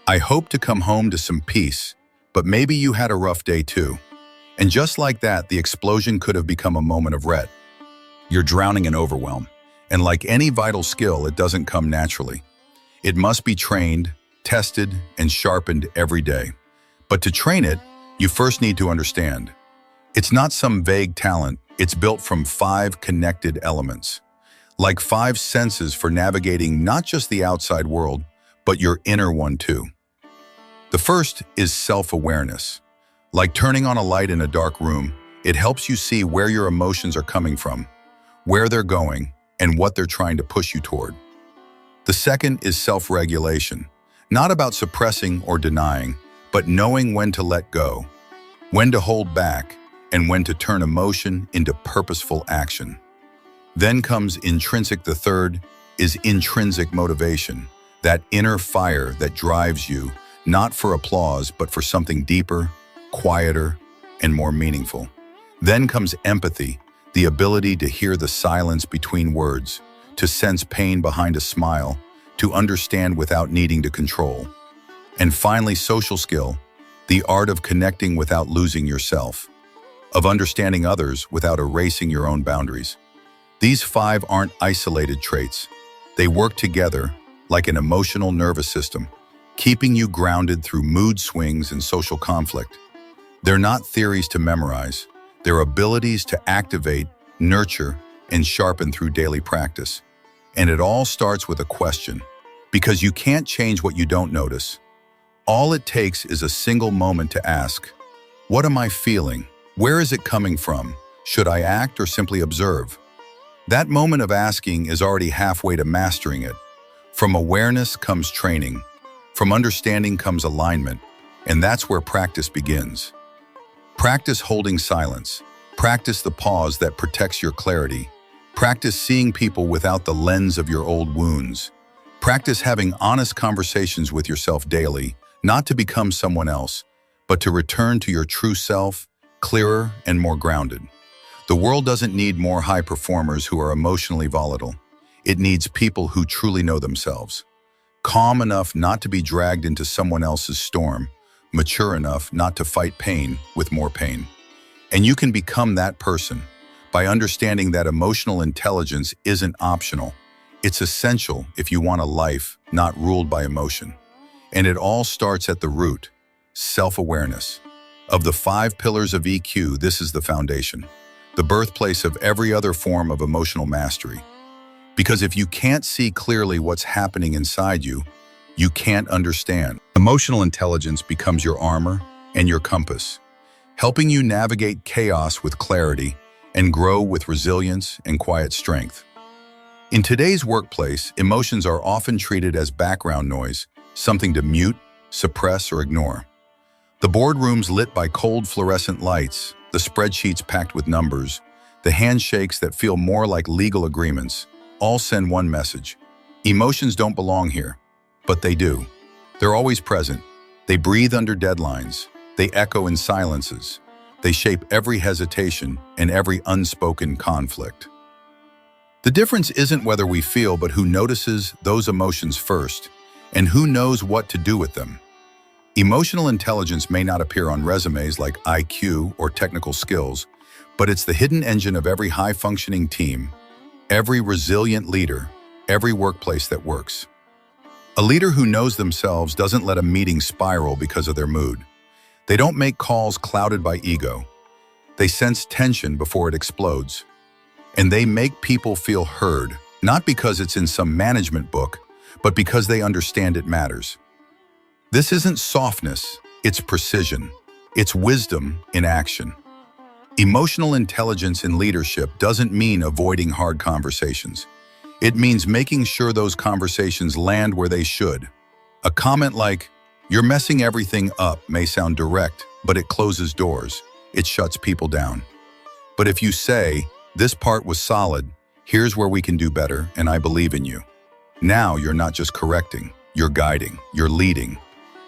"I hope to come home to some peace, but maybe you had a rough day too." And just like that, the explosion could have become a moment of ret. You're drowning in overwhelm. And like any vital skill, it doesn't come naturally. It must be trained, tested, and sharpened every day. But to train it, you first need to understand. It's not some vague talent. It's built from 5 connected elements. Like 5 senses for navigating not just the outside world, but your inner one too. The first is self-awareness. Like turning on a light in a dark room, it helps you see where your emotions are coming from, where they're going, and what they're trying to push you toward. The second is self-regulation, not about suppressing or denying, but knowing when to let go, when to hold back, and when to turn emotion into purposeful action. Then comes intrinsic. The third is intrinsic motivation, that inner fire that drives you, not for applause, but for something deeper, quieter, and more meaningful. Then comes empathy, the ability to hear the silence between words, to sense pain behind a smile, to understand without needing to control. And finally, social skill, the art of connecting without losing yourself, of understanding others without erasing your own boundaries. These 5 aren't isolated traits. They work together like an emotional nervous system, keeping you grounded through mood swings and social conflict. They're not theories to memorize. They're abilities to activate, nurture, and sharpen through daily practice. And it all starts with a question, because you can't change what you don't notice. All it takes is a single moment to ask, what am I feeling? Where is it coming from? Should I act or simply observe? That moment of asking is already halfway to mastering it. From awareness comes training. From understanding comes alignment. And that's where practice begins. Practice holding silence. Practice the pause that protects your clarity. Practice seeing people without the lens of your old wounds. Practice having honest conversations with yourself daily, not to become someone else, but to return to your true self, clearer and more grounded. The world doesn't need more high performers who are emotionally volatile. It needs people who truly know themselves. Calm enough not to be dragged into someone else's storm, mature enough not to fight pain with more pain. And you can become that person by understanding that emotional intelligence isn't optional. It's essential if you want a life not ruled by emotion. And it all starts at the root, self-awareness. Of the 5 pillars of EQ, this is the foundation, the birthplace of every other form of emotional mastery. Because if you can't see clearly what's happening inside you, you can't understand. Emotional intelligence becomes your armor and your compass, helping you navigate chaos with clarity and grow with resilience and quiet strength. In today's workplace, emotions are often treated as background noise, something to mute, suppress, or ignore. The boardrooms lit by cold fluorescent lights, the spreadsheets packed with numbers, the handshakes that feel more like legal agreements, all send one message. Emotions don't belong here, but they do. They're always present. They breathe under deadlines. They echo in silences. They shape every hesitation and every unspoken conflict. The difference isn't whether we feel, but who notices those emotions first, and who knows what to do with them. Emotional intelligence may not appear on resumes like IQ or technical skills, but it's the hidden engine of every high-functioning team, every resilient leader, every workplace that works. A leader who knows themselves doesn't let a meeting spiral because of their mood. They don't make calls clouded by ego. They sense tension before it explodes. And they make people feel heard, not because it's in some management book, but because they understand it matters. This isn't softness, it's precision. It's wisdom in action. Emotional intelligence in leadership doesn't mean avoiding hard conversations. It means making sure those conversations land where they should. A comment like, "You're messing everything up," may sound direct, but it closes doors. It shuts people down. But if you say, "This part was solid, here's where we can do better, and I believe in you," now you're not just correcting, you're guiding, you're leading.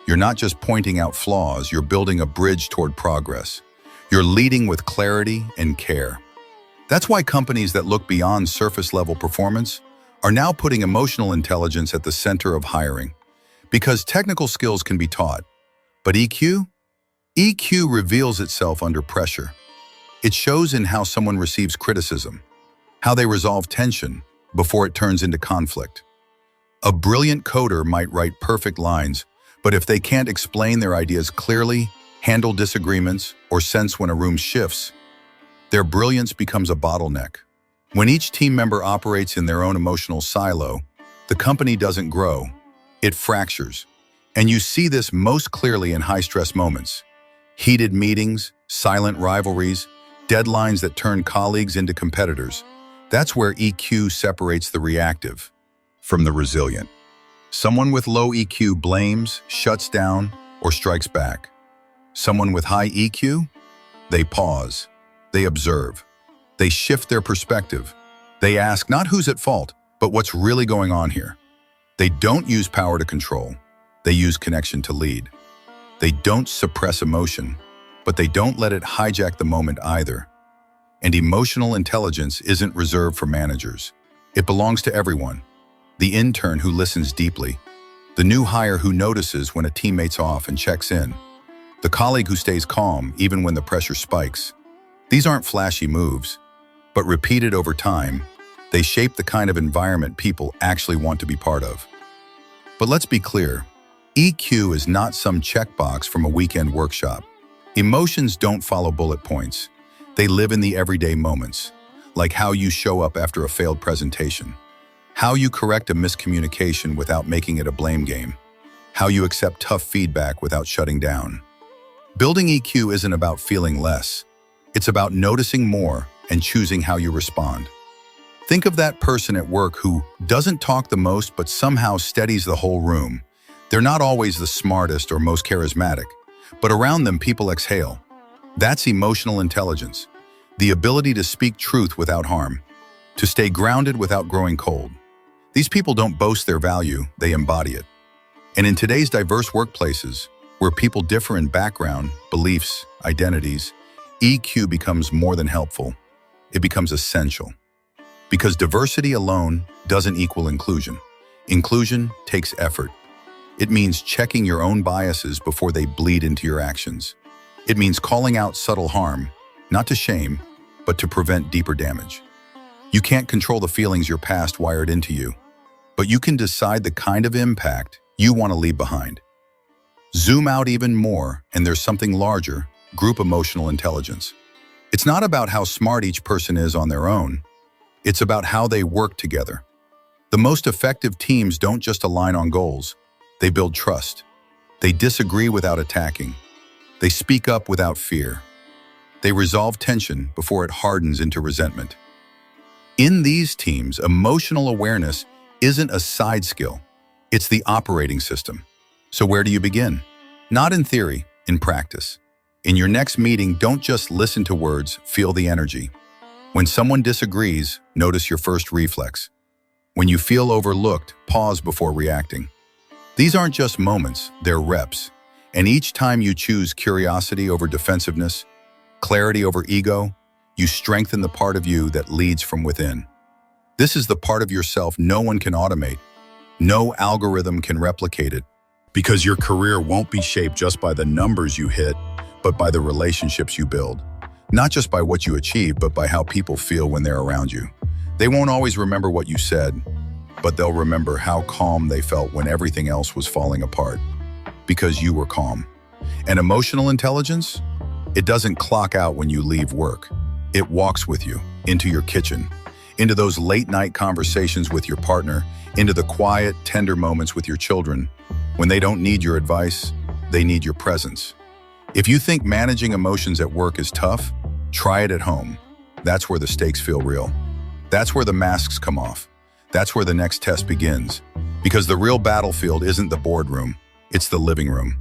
You're not just pointing out flaws, you're building a bridge toward progress. You're leading with clarity and care. That's why companies that look beyond surface-level performance are now putting emotional intelligence at the center of hiring. Because technical skills can be taught, but EQ? EQ reveals itself under pressure. It shows in how someone receives criticism, how they resolve tension before it turns into conflict. A brilliant coder might write perfect lines, but if they can't explain their ideas clearly, handle disagreements, or sense when a room shifts, their brilliance becomes a bottleneck. When each team member operates in their own emotional silo, the company doesn't grow, it fractures. And you see this most clearly in high-stress moments. Heated meetings, silent rivalries, deadlines that turn colleagues into competitors. That's where EQ separates the reactive from the resilient. Someone with low EQ blames, shuts down, or strikes back. Someone with high EQ? They pause. They observe. They shift their perspective. They ask not who's at fault, but what's really going on here. They don't use power to control. They use connection to lead. They don't suppress emotion. but they don't let it hijack the moment either. And emotional intelligence isn't reserved for managers. It belongs to everyone. The intern who listens deeply, the new hire who notices when a teammate's off and checks in, the colleague who stays calm even when the pressure spikes. These aren't flashy moves, but repeated over time, they shape the kind of environment people actually want to be part of. But let's be clear, EQ is not some checkbox from a weekend workshop. Emotions don't follow bullet points. They live in the everyday moments, like how you show up after a failed presentation, how you correct a miscommunication without making it a blame game, how you accept tough feedback without shutting down. Building EQ isn't about feeling less. It's about noticing more and choosing how you respond. Think of that person at work who doesn't talk the most but somehow steadies the whole room. They're not always the smartest or most charismatic, but around them people exhale. That's emotional intelligence, the ability to speak truth without harm, to stay grounded without growing cold. These people don't boast their value, they embody it. And in today's diverse workplaces, where people differ in background, beliefs, identities, EQ becomes more than helpful. It becomes essential. Because diversity alone doesn't equal inclusion. Inclusion takes effort. It means checking your own biases before they bleed into your actions. It means calling out subtle harm, not to shame, but to prevent deeper damage. You can't control the feelings your past wired into you, but you can decide the kind of impact you want to leave behind. Zoom out even more, and there's something larger: group emotional intelligence. It's not about how smart each person is on their own. It's about how they work together. The most effective teams don't just align on goals. They build trust. They disagree without attacking. They speak up without fear. They resolve tension before it hardens into resentment. In these teams, emotional awareness isn't a side skill. It's the operating system. So where do you begin? Not in theory, in practice. In your next meeting, don't just listen to words, feel the energy. When someone disagrees, notice your first reflex. When you feel overlooked, pause before reacting. These aren't just moments, they're reps. And each time you choose curiosity over defensiveness, clarity over ego, you strengthen the part of you that leads from within. This is the part of yourself no one can automate. No algorithm can replicate it, because your career won't be shaped just by the numbers you hit, but by the relationships you build. Not just by what you achieve, but by how people feel when they're around you. They won't always remember what you said, but they'll remember how calm they felt when everything else was falling apart, because you were calm. And emotional intelligence? It doesn't clock out when you leave work. It walks with you into your kitchen, into those late-night conversations with your partner, into the quiet, tender moments with your children. When they don't need your advice, they need your presence. If you think managing emotions at work is tough, try it at home. That's where the stakes feel real. That's where the masks come off. That's where the next test begins. Because the real battlefield isn't the boardroom, it's the living room.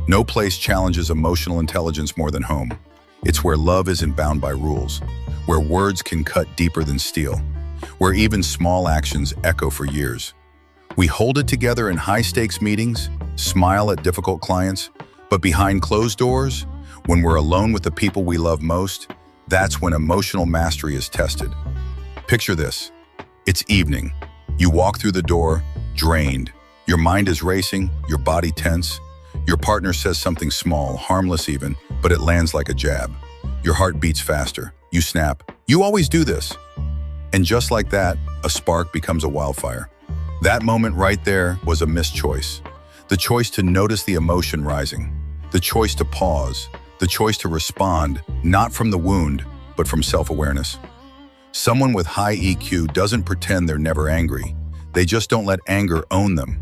No place challenges emotional intelligence more than home. It's where love isn't bound by rules, where words can cut deeper than steel, where even small actions echo for years. We hold it together in high-stakes meetings, smile at difficult clients, but behind closed doors, when we're alone with the people we love most, that's when emotional mastery is tested. Picture this. It's evening. You walk through the door, drained. Your mind is racing, your body tense. Your partner says something small, harmless even, but it lands like a jab. Your heart beats faster. You snap. You always do this. And just like that, a spark becomes a wildfire. That moment right there was a missed choice. The choice to notice the emotion rising. The choice to pause. The choice to respond, not from the wound, but from self-awareness. Someone with high EQ doesn't pretend they're never angry. They just don't let anger own them.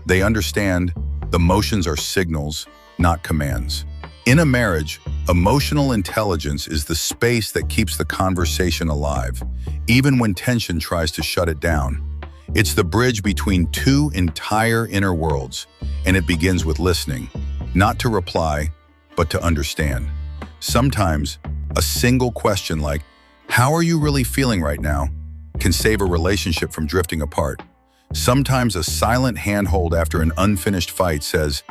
They understand the emotions are signals, not commands. In a marriage, emotional intelligence is the space that keeps the conversation alive, even when tension tries to shut it down. It's the bridge between two entire inner worlds, and it begins with listening, not to reply, but to understand. Sometimes, a single question like, "How are you really feeling right now?" can save a relationship from drifting apart. Sometimes a silent handhold after an unfinished fight says,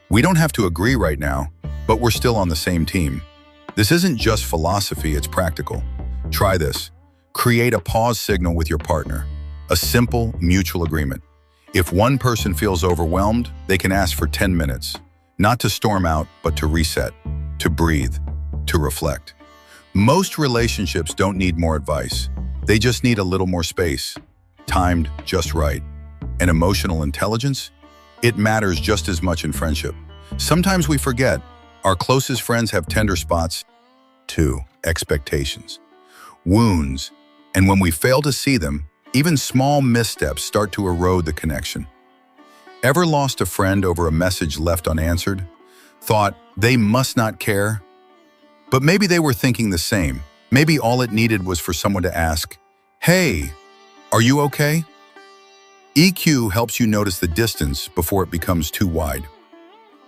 "We don't have to agree right now, but we're still on the same team. This isn't just philosophy, it's practical. Try this. Create a pause signal with your partner. A simple, mutual agreement. If one person feels overwhelmed, they can ask for 10 minutes. Not to storm out, but to reset, to breathe, to reflect. Most relationships don't need more advice. They just need a little more space, timed just right. And emotional intelligence? It matters just as much in friendship. Sometimes we forget our closest friends have tender spots, too, expectations, wounds, and when we fail to see them, even small missteps start to erode the connection. Ever lost a friend over a message left unanswered? Thought they must not care? But maybe they were thinking the same. Maybe all it needed was for someone to ask, "Hey, are you okay?" EQ helps you notice the distance before it becomes too wide.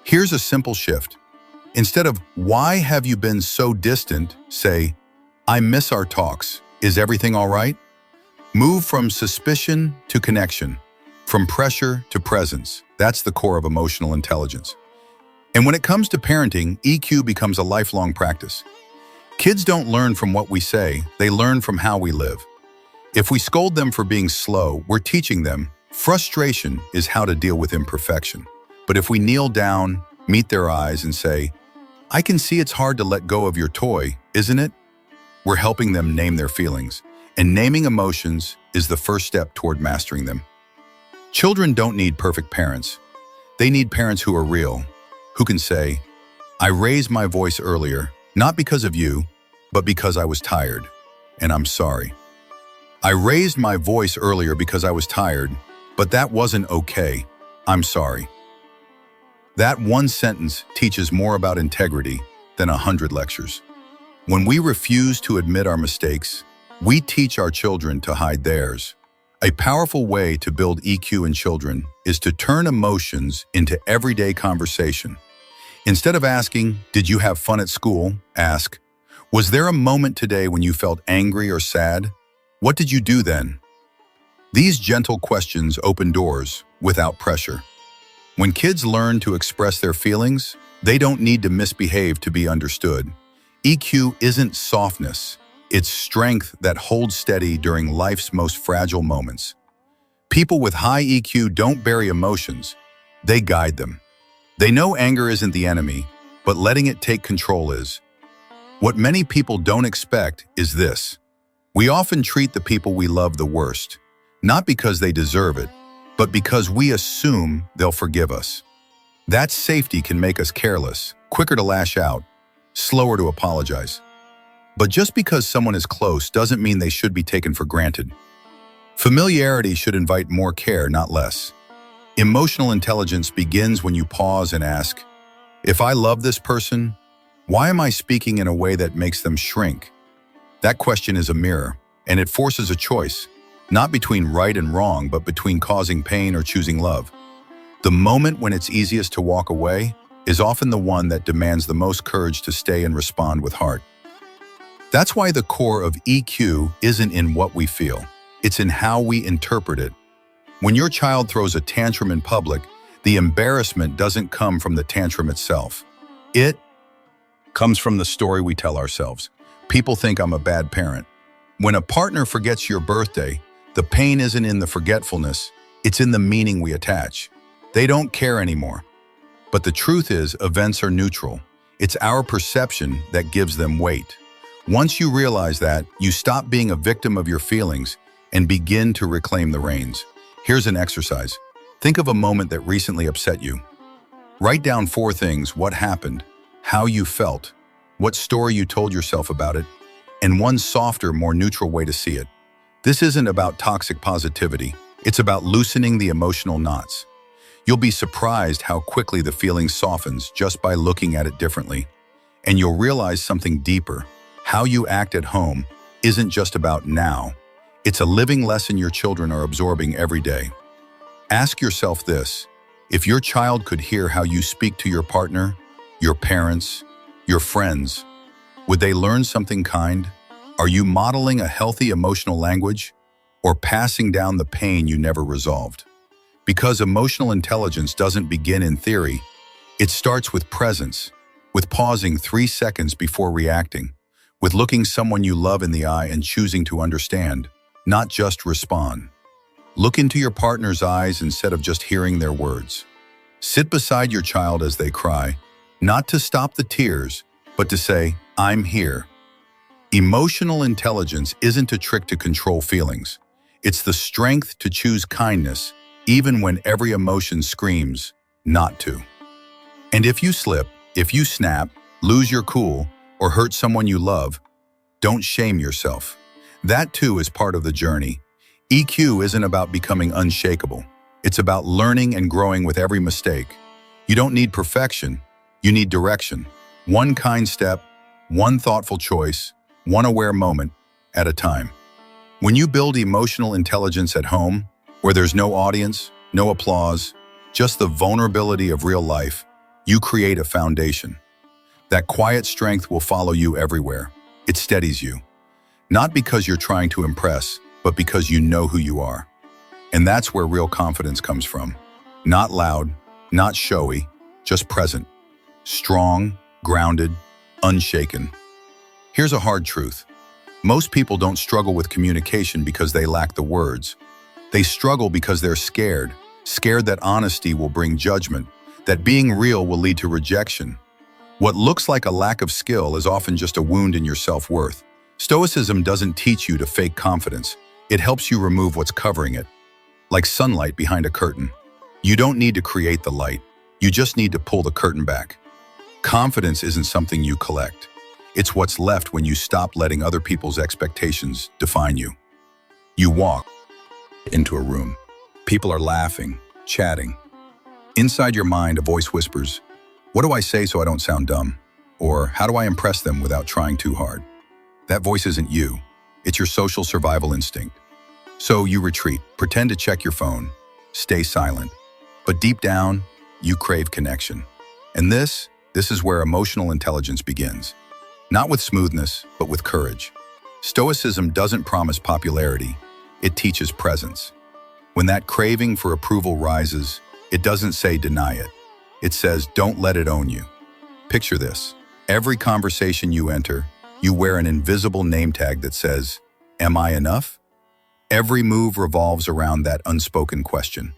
Here's a simple shift. Instead of, "Why have you been so distant?" say, "I miss our talks. Is everything all right?" Move from suspicion to connection, from pressure to presence. That's the core of emotional intelligence. And when it comes to parenting, EQ becomes a lifelong practice. Kids don't learn from what we say, they learn from how we live. If we scold them for being slow, we're teaching them frustration is how to deal with imperfection. But if we kneel down, meet their eyes, and say, "I can see it's hard to let go of your toy, isn't it?" We're helping them name their feelings. And naming emotions is the first step toward mastering them. Children don't need perfect parents. They need parents who are real, who can say, "I raised my voice earlier, not because of you, but because I was tired, and I'm sorry. I raised my voice earlier because I was tired, but that wasn't okay. I'm sorry." That one sentence teaches more about integrity than 100 lectures. When we refuse to admit our mistakes, we teach our children to hide theirs. A powerful way to build EQ in children is to turn emotions into everyday conversation. Instead of asking, "Did you have fun at school?" ask, "Was there a moment today when you felt angry or sad? What did you do then?" These gentle questions open doors without pressure. When kids learn to express their feelings, they don't need to misbehave to be understood. EQ isn't softness. It's strength that holds steady during life's most fragile moments. People with high EQ don't bury emotions, they guide them. They know anger isn't the enemy, but letting it take control is. What many people don't expect is this. We often treat the people we love the worst, not because they deserve it, but because we assume they'll forgive us. That safety can make us careless, quicker to lash out, slower to apologize. But just because someone is close doesn't mean they should be taken for granted. Familiarity should invite more care, not less. Emotional intelligence begins when you pause and ask, "If I love this person, why am I speaking in a way that makes them shrink?" That question is a mirror, and it forces a choice, not between right and wrong, but between causing pain or choosing love. The moment when it's easiest to walk away is often the one that demands the most courage to stay and respond with heart. That's why the core of EQ isn't in what we feel. It's in how we interpret it. When your child throws a tantrum in public, the embarrassment doesn't come from the tantrum itself. It comes from the story we tell ourselves. People think I'm a bad parent. When a partner forgets your birthday, the pain isn't in the forgetfulness, it's in the meaning we attach. They don't care anymore. But the truth is, events are neutral. It's our perception that gives them weight. Once you realize that, you stop being a victim of your feelings and begin to reclaim the reins. Here's an exercise. Think of a moment that recently upset you. Write down 4 things: what happened, how you felt, what story you told yourself about it, and one softer, more neutral way to see it. This isn't about toxic positivity. It's about loosening the emotional knots. You'll be surprised how quickly the feeling softens just by looking at it differently. And you'll realize something deeper. How you act at home isn't just about now. It's a living lesson your children are absorbing every day. Ask yourself this: if your child could hear how you speak to your partner, your parents, your friends, would they learn something kind? Are you modeling a healthy emotional language or passing down the pain you never resolved? Because emotional intelligence doesn't begin in theory, it starts with presence. with pausing 3 seconds before reacting, with looking someone you love in the eye and choosing to understand, not just respond. Look into your partner's eyes instead of just hearing their words. Sit beside your child as they cry, not to stop the tears, but to say, "I'm here." Emotional intelligence isn't a trick to control feelings. It's the strength to choose kindness, even when every emotion screams not to. And if you slip, if you snap, lose your cool, or hurt someone you love, don't shame yourself. That too is part of the journey. EQ isn't about becoming unshakable. It's about learning and growing with every mistake. You don't need perfection, you need direction. One kind step, one thoughtful choice, one aware moment at a time. When you build emotional intelligence at home, where there's no audience, no applause, just the vulnerability of real life, you create a foundation. That quiet strength will follow you everywhere. It steadies you. Not because you're trying to impress, but because you know who you are. And that's where real confidence comes from. Not loud, not showy, just present. Strong, grounded, unshaken. Here's a hard truth. Most people don't struggle with communication because they lack the words. They struggle because they're scared that honesty will bring judgment, that being real will lead to rejection. What looks like a lack of skill is often just a wound in your self-worth. Stoicism doesn't teach you to fake confidence. It helps you remove what's covering it. Like sunlight behind a curtain. You don't need to create the light. You just need to pull the curtain back. Confidence isn't something you collect. It's what's left when you stop letting other people's expectations define you. You walk into a room. People are laughing, chatting. Inside your mind, a voice whispers, "What do I say so I don't sound dumb?" Or, "How do I impress them without trying too hard?" That voice isn't you. It's your social survival instinct. So you retreat, pretend to check your phone, stay silent. But deep down, you crave connection. And this is where emotional intelligence begins. Not with smoothness, but with courage. Stoicism doesn't promise popularity. It teaches presence. When that craving for approval rises, it doesn't say deny it. It says don't let it own you. Picture this. Every conversation you enter, you wear an invisible name tag that says, "Am I enough?" Every move revolves around that unspoken question.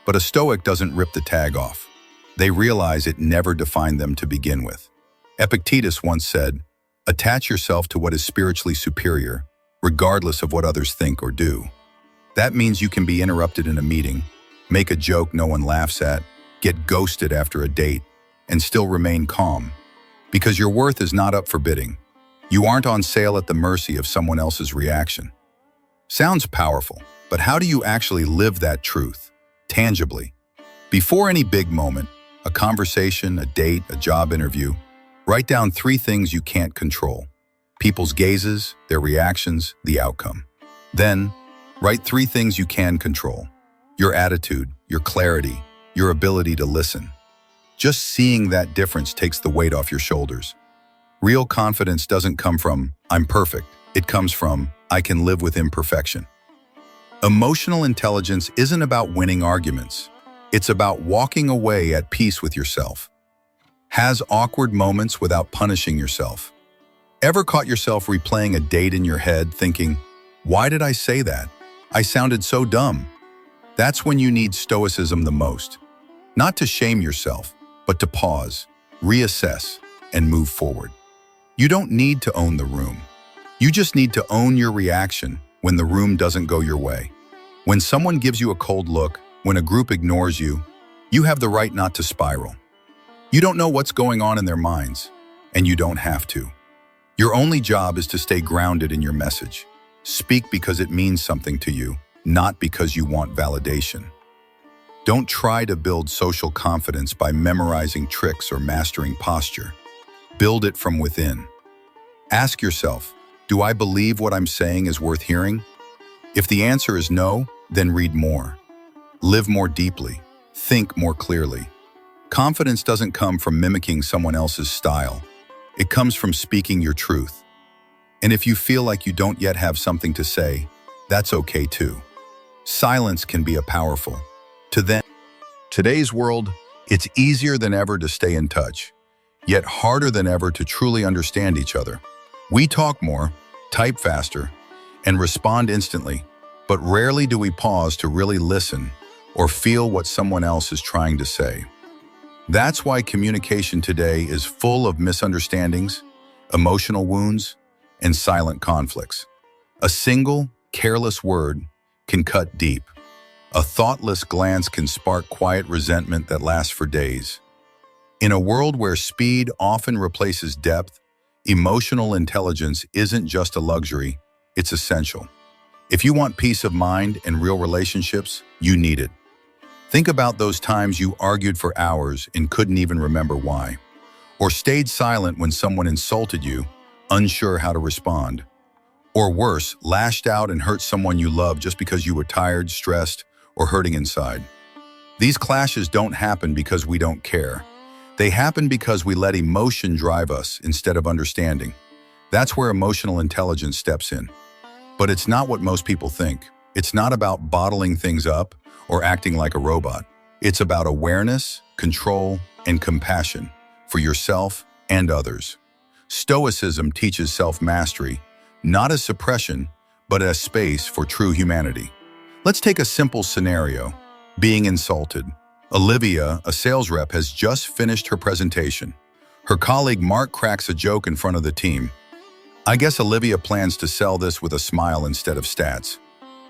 But a Stoic doesn't rip the tag off. They realize it never defined them to begin with. Epictetus once said, "Attach yourself to what is spiritually superior, regardless of what others think or do." That means you can be interrupted in a meeting, make a joke no one laughs at, get ghosted after a date, and still remain calm. Because your worth is not up for bidding. You aren't on sale at the mercy of someone else's reaction. Sounds powerful, but how do you actually live that truth, tangibly? Before any big moment, a conversation, a date, a job interview, write down 3 things you can't control. People's gazes, their reactions, the outcome. Then, write 3 things you can control. Your attitude, your clarity, your ability to listen. Just seeing that difference takes the weight off your shoulders. Real confidence doesn't come from, "I'm perfect." It comes from, "I can live with imperfection." Emotional intelligence isn't about winning arguments. It's about walking away at peace with yourself. Has awkward moments without punishing yourself. Ever caught yourself replaying a date in your head thinking, "Why did I say that? I sounded so dumb." That's when you need stoicism the most. Not to shame yourself, but to pause, reassess, and move forward. You don't need to own the room. You just need to own your reaction when the room doesn't go your way. When someone gives you a cold look, when a group ignores you, you have the right not to spiral. You don't know what's going on in their minds, and you don't have to. Your only job is to stay grounded in your message. Speak because it means something to you, not because you want validation. Don't try to build social confidence by memorizing tricks or mastering posture. Build it from within. Ask yourself, do I believe what I'm saying is worth hearing? If the answer is no, then read more. Live more deeply. Think more clearly. Confidence doesn't come from mimicking someone else's style. It comes from speaking your truth. And if you feel like you don't yet have something to say, that's okay too. Silence can be powerful. Today's world, it's easier than ever to stay in touch. yet harder than ever to truly understand each other. We talk more, type faster, and respond instantly, but rarely do we pause to really listen or feel what someone else is trying to say. That's why communication today is full of misunderstandings, emotional wounds, and silent conflicts. A single, careless word can cut deep. A thoughtless glance can spark quiet resentment that lasts for days. In a world where speed often replaces depth, emotional intelligence isn't just a luxury, it's essential. If you want peace of mind and real relationships, you need it. Think about those times you argued for hours and couldn't even remember why, or stayed silent when someone insulted you, unsure how to respond. Or worse, lashed out and hurt someone you love just because you were tired, stressed, or hurting inside. These clashes don't happen because we don't care. They happen because we let emotion drive us instead of understanding. That's where emotional intelligence steps in. But it's not what most people think. It's not about bottling things up or acting like a robot. It's about awareness, control, and compassion for yourself and others. Stoicism teaches self-mastery, not as suppression, but as space for true humanity. Let's take a simple scenario: being insulted. Olivia, a sales rep, has just finished her presentation. Her colleague Mark cracks a joke in front of the team. I guess Olivia plans to sell this with a smile instead of stats.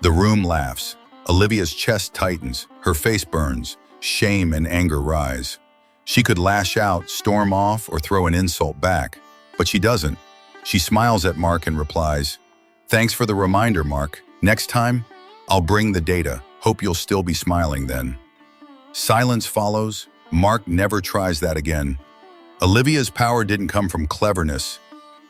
The room laughs. Olivia's chest tightens, her face burns, shame and anger rise. She could lash out, storm off, or throw an insult back, but she doesn't. She smiles at Mark and replies, "Thanks for the reminder, Mark. Next time, I'll bring the data. Hope you'll still be smiling then." Silence follows. Mark never tries that again. Olivia's power didn't come from cleverness.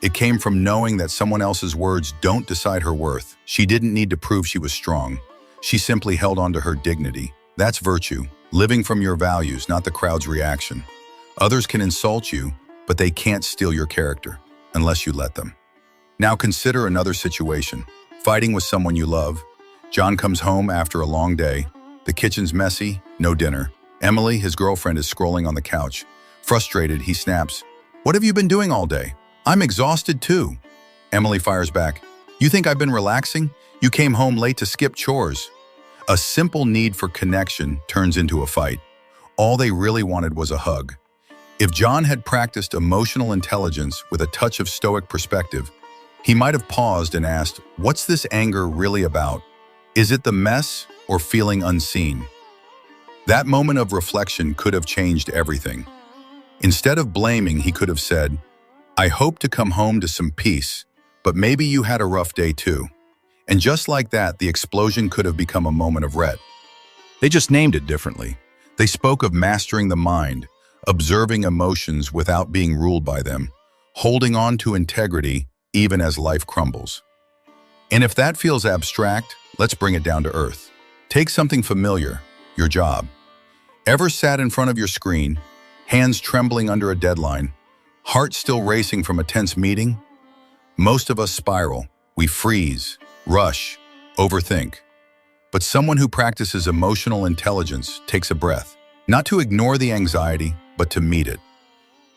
It came from knowing that someone else's words don't decide her worth. She didn't need to prove she was strong. She simply held on to her dignity. That's virtue, living from your values, not the crowd's reaction. Others can insult you, but they can't steal your character, unless you let them. Now consider another situation. Fighting with someone you love. John comes home after a long day. The kitchen's messy, no dinner. Emily, his girlfriend, is scrolling on the couch. Frustrated, he snaps, "What have you been doing all day?" "I'm exhausted too." Emily fires back, "You think I've been relaxing? You came home late to skip chores." A simple need for connection turns into a fight. All they really wanted was a hug. If John had practiced emotional intelligence with a touch of Stoic perspective, he might have paused and asked, "What's this anger really about? Is it the mess or feeling unseen?" That moment of reflection could have changed everything. Instead of blaming, he could have said, "I hope to come home to some peace, but maybe you had a rough day too." And just like that, the explosion could have become a moment of ret. They just named it differently. They spoke of mastering the mind, observing emotions without being ruled by them, holding on to integrity even as life crumbles. And if that feels abstract, let's bring it down to earth. Take something familiar, your job. Ever sat in front of your screen, hands trembling under a deadline, heart still racing from a tense meeting? Most of us spiral. We freeze, rush, overthink. But someone who practices emotional intelligence takes a breath, not to ignore the anxiety, but to meet it.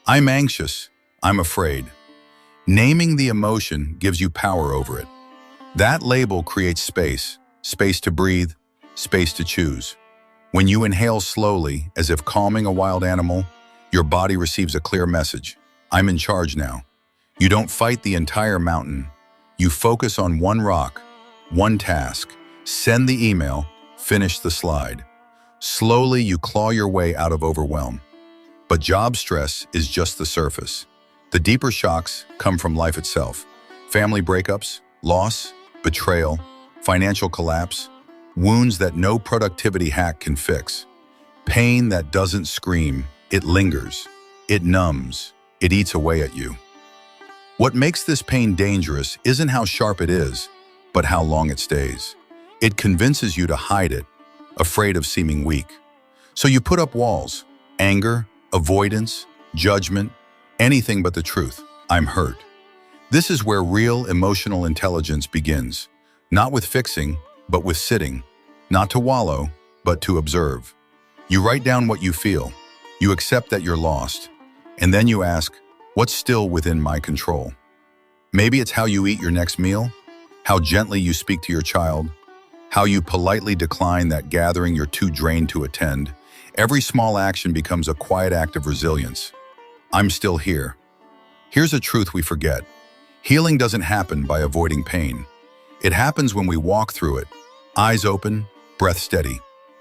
I'm anxious. I'm afraid. Naming the emotion gives you power over it. That label creates space, space to breathe, space to choose. When you inhale slowly, as if calming a wild animal, your body receives a clear message. I'm in charge now. You don't fight the entire mountain. You focus on one rock, one task. Send the email, finish the slide. Slowly, you claw your way out of overwhelm. But job stress is just the surface. The deeper shocks come from life itself. Family breakups, loss, betrayal, financial collapse, wounds that no productivity hack can fix. Pain that doesn't scream, it lingers, it numbs, it eats away at you. What makes this pain dangerous isn't how sharp it is, but how long it stays. It convinces you to hide it, afraid of seeming weak. So you put up walls, anger, avoidance, judgment, anything but the truth. I'm hurt. This is where real emotional intelligence begins, not with fixing, but with sitting, not to wallow, but to observe. You write down what you feel. You accept that you're lost. And then you ask, what's still within my control? Maybe it's how you eat your next meal, how gently you speak to your child, how you politely decline that gathering you're too drained to attend. Every small action becomes a quiet act of resilience. I'm still here. Here's a truth we forget. Healing doesn't happen by avoiding pain. It happens when we walk through it, eyes open, breath steady.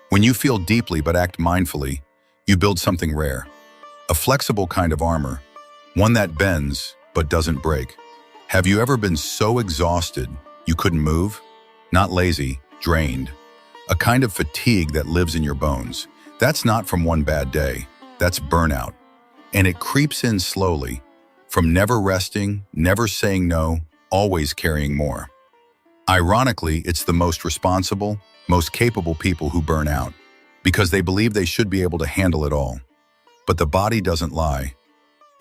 When you feel deeply but act mindfully, you build something rare. A flexible kind of armor, one that bends but doesn't break. Have you ever been so exhausted you couldn't move? Not lazy, drained. A kind of fatigue that lives in your bones. That's not from one bad day. That's burnout. And it creeps in slowly, from never resting, never saying no, always carrying more. Ironically, it's the most responsible, most capable people who burn out, because they believe they should be able to handle it all. But the body doesn't lie.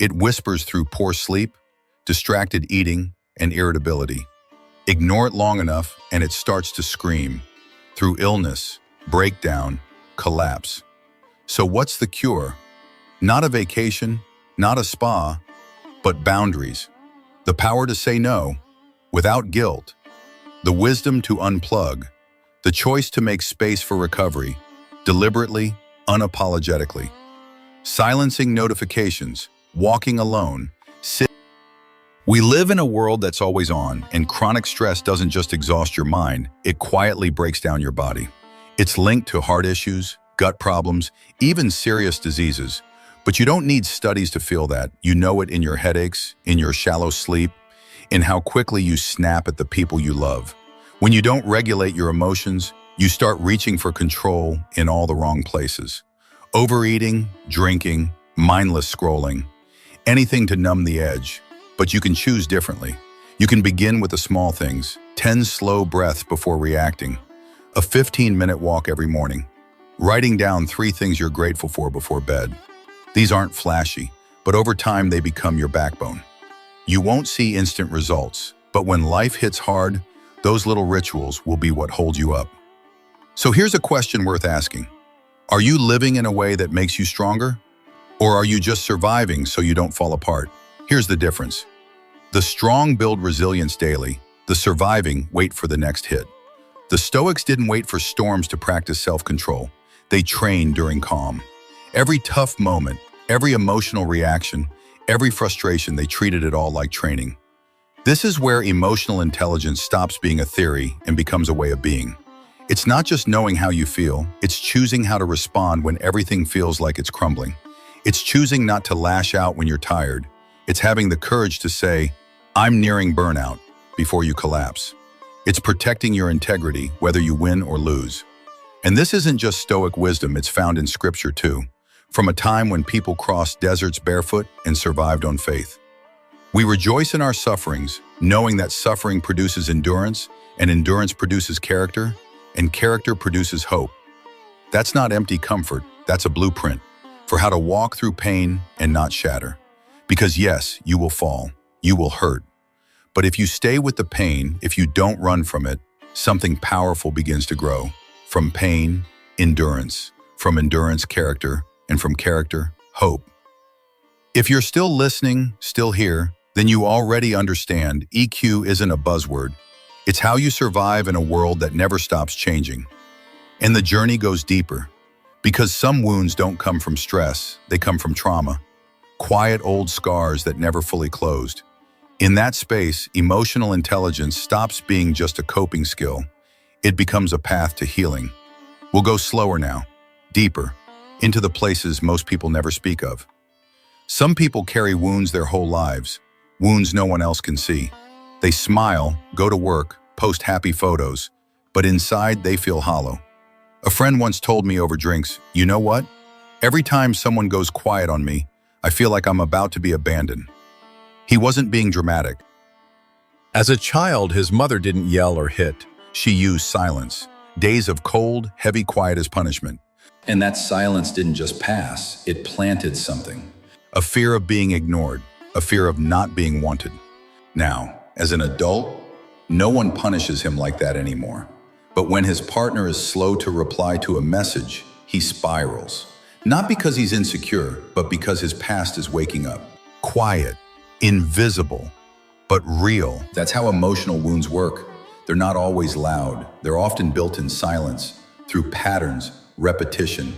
It whispers through poor sleep, distracted eating, and irritability. Ignore it long enough and it starts to scream, through illness, breakdown, collapse. So what's the cure? Not a vacation, not a spa, but boundaries. The power to say no, without guilt. The wisdom to unplug. The choice to make space for recovery, deliberately, unapologetically. Silencing notifications, walking alone, We live in a world that's always on, and chronic stress doesn't just exhaust your mind, it quietly breaks down your body. It's linked to heart issues, gut problems, even serious diseases. But you don't need studies to feel that. You know it in your headaches, in your shallow sleep, in how quickly you snap at the people you love. When you don't regulate your emotions, you start reaching for control in all the wrong places. Overeating, drinking, mindless scrolling, anything to numb the edge. But you can choose differently. You can begin with the small things, 10 slow breaths before reacting, a 15-minute walk every morning, writing down 3 things you're grateful for before bed. These aren't flashy, but over time they become your backbone. You won't see instant results, but when life hits hard, those little rituals will be what hold you up. So here's a question worth asking. Are you living in a way that makes you stronger? Or are you just surviving so you don't fall apart? Here's the difference. The strong build resilience daily. The surviving wait for the next hit. The Stoics didn't wait for storms to practice self-control. They trained during calm. Every tough moment, every emotional reaction, every frustration, they treated it all like training. This is where emotional intelligence stops being a theory and becomes a way of being. It's not just knowing how you feel, it's choosing how to respond when everything feels like it's crumbling. It's choosing not to lash out when you're tired. It's having the courage to say, I'm nearing burnout, before you collapse. It's protecting your integrity, whether you win or lose. And this isn't just Stoic wisdom, it's found in scripture too, from a time when people crossed deserts barefoot and survived on faith. We rejoice in our sufferings, knowing that suffering produces endurance, and endurance produces character, and character produces hope. That's not empty comfort, that's a blueprint for how to walk through pain and not shatter. Because yes, you will fall, you will hurt. But if you stay with the pain, if you don't run from it, something powerful begins to grow. From pain, endurance. From endurance, character. And from character, hope. If you're still listening, still here, then you already understand EQ isn't a buzzword. It's how you survive in a world that never stops changing. And the journey goes deeper. Because some wounds don't come from stress, they come from trauma. Quiet old scars that never fully closed. In that space, emotional intelligence stops being just a coping skill. It becomes a path to healing. We'll go slower now, deeper, into the places most people never speak of. Some people carry wounds their whole lives, wounds no one else can see. They smile, go to work, post happy photos, but inside they feel hollow. A friend once told me over drinks, you know what? Every time someone goes quiet on me, I feel like I'm about to be abandoned. He wasn't being dramatic. As a child, his mother didn't yell or hit. She used silence. Days of cold, heavy quiet as punishment. And that silence didn't just pass, it planted something. A fear of being ignored, a fear of not being wanted. Now, as an adult, no one punishes him like that anymore. But when his partner is slow to reply to a message, he spirals. Not because he's insecure, but because his past is waking up. Quiet, invisible, but real. That's how emotional wounds work. They're not always loud. They're often built in silence, through patterns, repetition.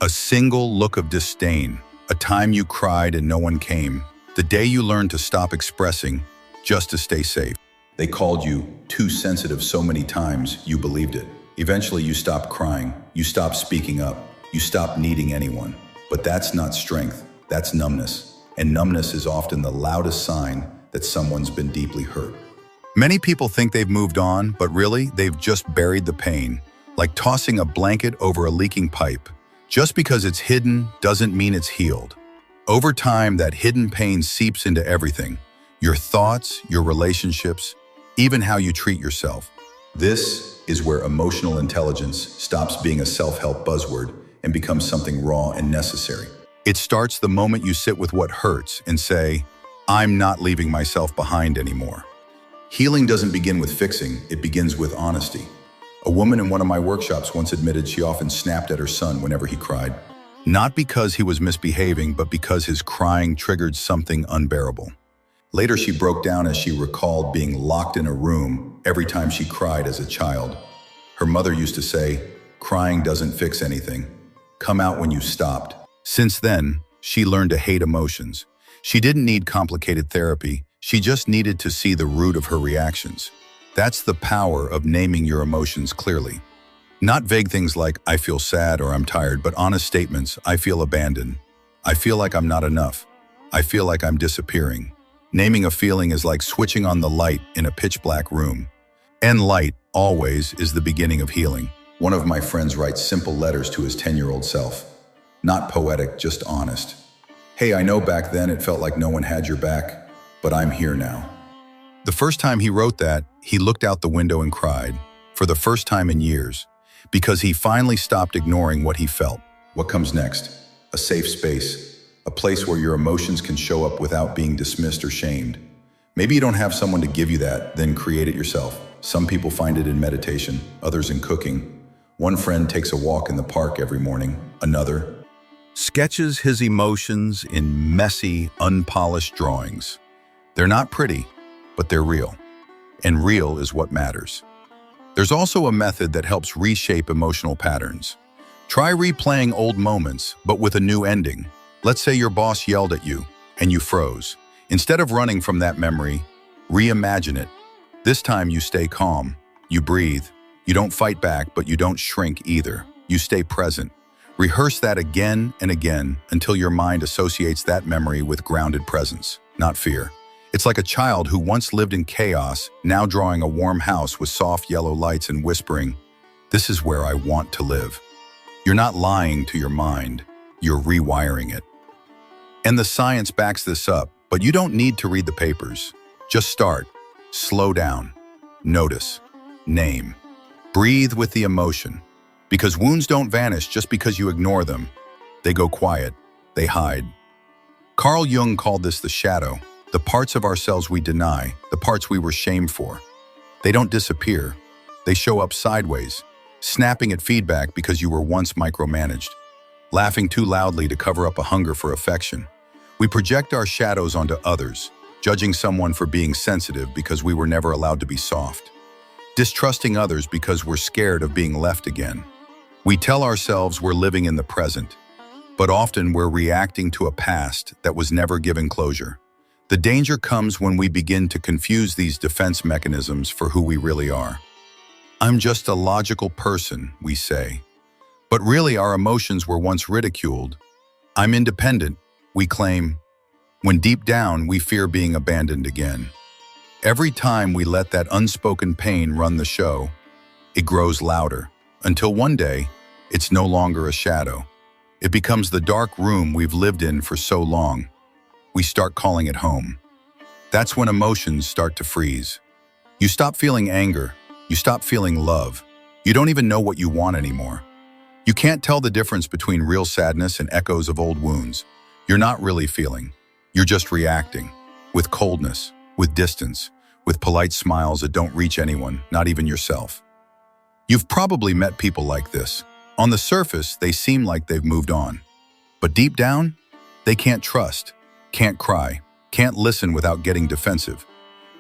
A single look of disdain, a time you cried and no one came, the day you learned to stop expressing just to stay safe. They called you too sensitive so many times, you believed it. Eventually you stopped crying, you stopped speaking up, you stopped needing anyone. But that's not strength, that's numbness. And numbness is often the loudest sign that someone's been deeply hurt. Many people think they've moved on, but really, they've just buried the pain, like tossing a blanket over a leaking pipe. Just because it's hidden doesn't mean it's healed. Over time, that hidden pain seeps into everything. Your thoughts, your relationships, even how you treat yourself. This is where emotional intelligence stops being a self-help buzzword and becomes something raw and necessary. It starts the moment you sit with what hurts and say, I'm not leaving myself behind anymore. Healing doesn't begin with fixing, it begins with honesty. A woman in one of my workshops once admitted she often snapped at her son whenever he cried. Not because he was misbehaving, but because his crying triggered something unbearable. Later, she broke down as she recalled being locked in a room every time she cried as a child. Her mother used to say, crying doesn't fix anything. Come out when you stopped. Since then, she learned to hate emotions. She didn't need complicated therapy. She just needed to see the root of her reactions. That's the power of naming your emotions clearly. Not vague things like, I feel sad or I'm tired, but honest statements, I feel abandoned. I feel like I'm not enough. I feel like I'm disappearing. Naming a feeling is like switching on the light in a pitch-black room. And light, always, is the beginning of healing. One of my friends writes simple letters to his 10-year-old self. Not poetic, just honest. Hey, I know back then it felt like no one had your back, but I'm here now. The first time he wrote that, he looked out the window and cried, for the first time in years, because he finally stopped ignoring what he felt. What comes next? A safe space. A place where your emotions can show up without being dismissed or shamed. Maybe you don't have someone to give you that, then create it yourself. Some people find it in meditation, others in cooking. One friend takes a walk in the park every morning, another sketches his emotions in messy, unpolished drawings. They're not pretty, but they're real. And real is what matters. There's also a method that helps reshape emotional patterns. Try replaying old moments, but with a new ending. Let's say your boss yelled at you and you froze. Instead of running from that memory, reimagine it. This time you stay calm, you breathe, you don't fight back, but you don't shrink either. You stay present. Rehearse that again and again until your mind associates that memory with grounded presence, not fear. It's like a child who once lived in chaos, now drawing a warm house with soft yellow lights and whispering, "This is where I want to live." You're not lying to your mind, you're rewiring it. And the science backs this up, but you don't need to read the papers. Just start, slow down, notice, name, breathe with the emotion. Because wounds don't vanish just because you ignore them. They go quiet, they hide. Carl Jung called this the shadow, the parts of ourselves we deny, the parts we were shamed for. They don't disappear, they show up sideways, snapping at feedback because you were once micromanaged, laughing too loudly to cover up a hunger for affection. We project our shadows onto others, judging someone for being sensitive because we were never allowed to be soft, distrusting others because we're scared of being left again. We tell ourselves we're living in the present, but often we're reacting to a past that was never given closure. The danger comes when we begin to confuse these defense mechanisms for who we really are. I'm just a logical person, we say. But really our emotions were once ridiculed. I'm independent, we claim, when deep down we fear being abandoned again. Every time we let that unspoken pain run the show, it grows louder, until one day, it's no longer a shadow. It becomes the dark room we've lived in for so long. We start calling it home. That's when emotions start to freeze. You stop feeling anger, you stop feeling love. You don't even know what you want anymore. You can't tell the difference between real sadness and echoes of old wounds. You're not really feeling. You're just reacting. With coldness, with distance, with polite smiles that don't reach anyone, not even yourself. You've probably met people like this. On the surface, they seem like they've moved on. But deep down, they can't trust, can't cry, can't listen without getting defensive.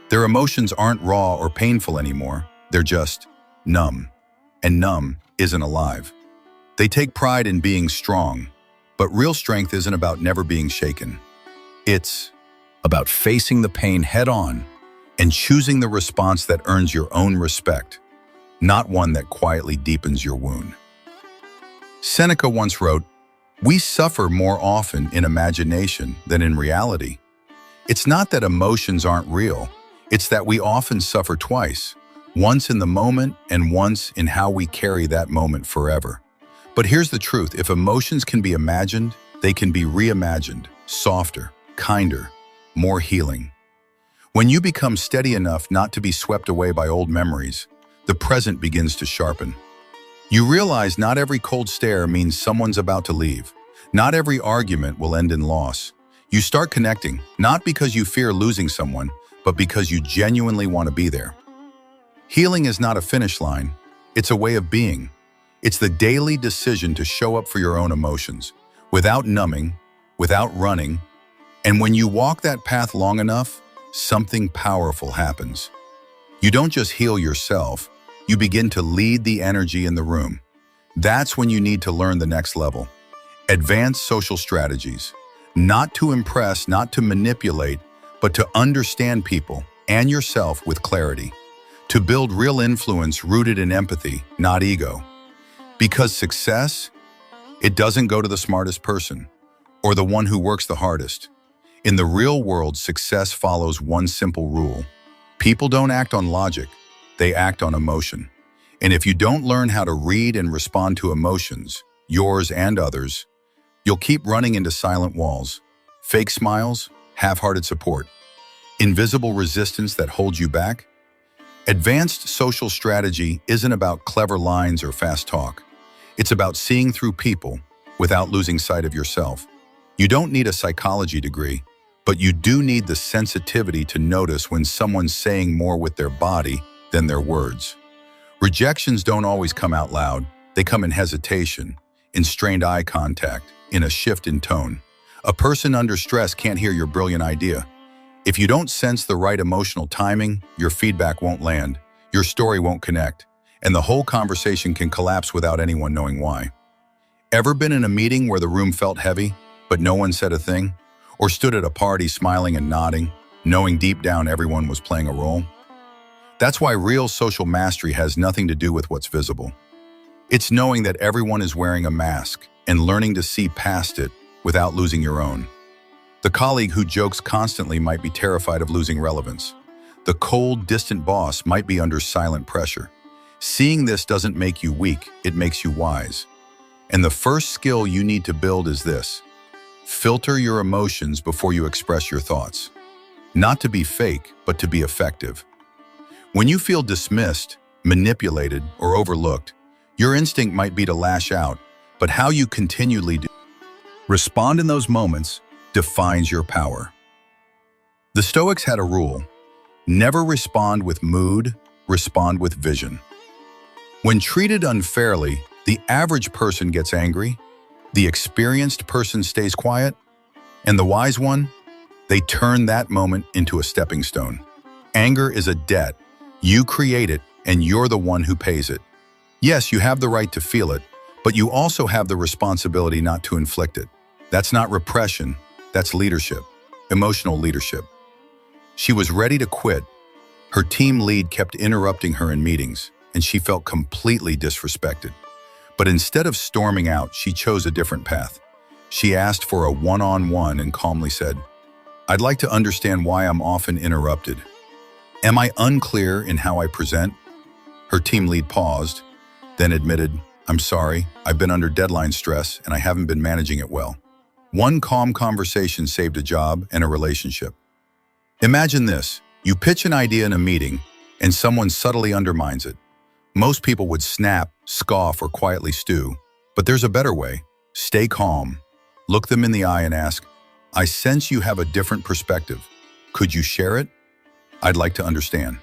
Their emotions aren't raw or painful anymore. They're just numb. And numb isn't alive. They take pride in being strong, but real strength isn't about never being shaken. It's about facing the pain head-on and choosing the response that earns your own respect, not one that quietly deepens your wound. Seneca once wrote, "We suffer more often in imagination than in reality." It's not that emotions aren't real, it's that we often suffer twice, once in the moment and once in how we carry that moment forever. But here's the truth, if emotions can be imagined, they can be reimagined, softer, kinder, more healing. When you become steady enough not to be swept away by old memories, the present begins to sharpen. You realize not every cold stare means someone's about to leave. Not every argument will end in loss. You start connecting, not because you fear losing someone, but because you genuinely want to be there. Healing is not a finish line, it's a way of being. It's the daily decision to show up for your own emotions, without numbing, without running. And when you walk that path long enough, something powerful happens. You don't just heal yourself, you begin to lead the energy in the room. That's when you need to learn the next level. Advanced social strategies. Not to impress, not to manipulate, but to understand people and yourself with clarity. To build real influence rooted in empathy, not ego. Because success, it doesn't go to the smartest person or the one who works the hardest. In the real world, success follows one simple rule. People don't act on logic, they act on emotion. And if you don't learn how to read and respond to emotions, yours and others, you'll keep running into silent walls, fake smiles, half-hearted support, invisible resistance that holds you back. Advanced social strategy isn't about clever lines or fast talk. It's about seeing through people without losing sight of yourself. You don't need a psychology degree, but you do need the sensitivity to notice when someone's saying more with their body than their words. Rejections don't always come out loud. They come in hesitation, in strained eye contact, in a shift in tone. A person under stress can't hear your brilliant idea. If you don't sense the right emotional timing, your feedback won't land, your story won't connect, and the whole conversation can collapse without anyone knowing why. Ever been in a meeting where the room felt heavy, but no one said a thing? Or stood at a party smiling and nodding, knowing deep down everyone was playing a role? That's why real social mastery has nothing to do with what's visible. It's knowing that everyone is wearing a mask and learning to see past it without losing your own. The colleague who jokes constantly might be terrified of losing relevance. The cold, distant boss might be under silent pressure. Seeing this doesn't make you weak, it makes you wise. And the first skill you need to build is this. Filter your emotions before you express your thoughts. Not to be fake, but to be effective. When you feel dismissed, manipulated, or overlooked, your instinct might be to lash out, but how you continually respond in those moments defines your power. The Stoics had a rule: never respond with mood, respond with vision. When treated unfairly, the average person gets angry, the experienced person stays quiet, and the wise one, they turn that moment into a stepping stone. Anger is a debt. You create it, and you're the one who pays it. Yes, you have the right to feel it, but you also have the responsibility not to inflict it. That's not repression, that's leadership, emotional leadership. She was ready to quit. Her team lead kept interrupting her in meetings, and she felt completely disrespected. But instead of storming out, she chose a different path. She asked for a one-on-one and calmly said, "I'd like to understand why I'm often interrupted. Am I unclear in how I present?" Her team lead paused, then admitted, "I'm sorry, I've been under deadline stress and I haven't been managing it well." One calm conversation saved a job and a relationship. Imagine this, you pitch an idea in a meeting and someone subtly undermines it. Most people would snap, scoff, or quietly stew. But there's a better way. Stay calm. Look them in the eye and ask, "I sense you have a different perspective. Could you share it? I'd like to understand."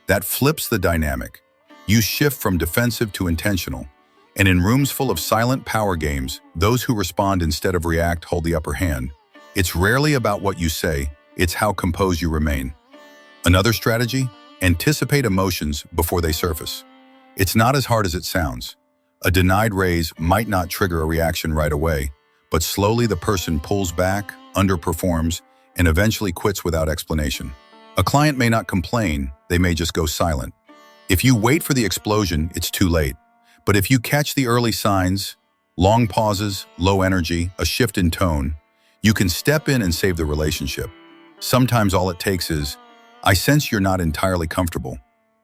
That flips the dynamic. You shift from defensive to intentional, And in rooms full of silent power games, those who respond instead of react hold the upper hand. It's rarely about what you say, it's how composed you remain. Another strategy? Anticipate emotions before they surface. It's not as hard as it sounds. A denied raise might not trigger a reaction right away, but slowly the person pulls back, underperforms, and eventually quits without explanation. A client may not complain, they may just go silent. If you wait for the explosion, it's too late. But if you catch the early signs, long pauses, low energy, a shift in tone, you can step in and save the relationship. Sometimes all it takes is, "I sense you're not entirely comfortable.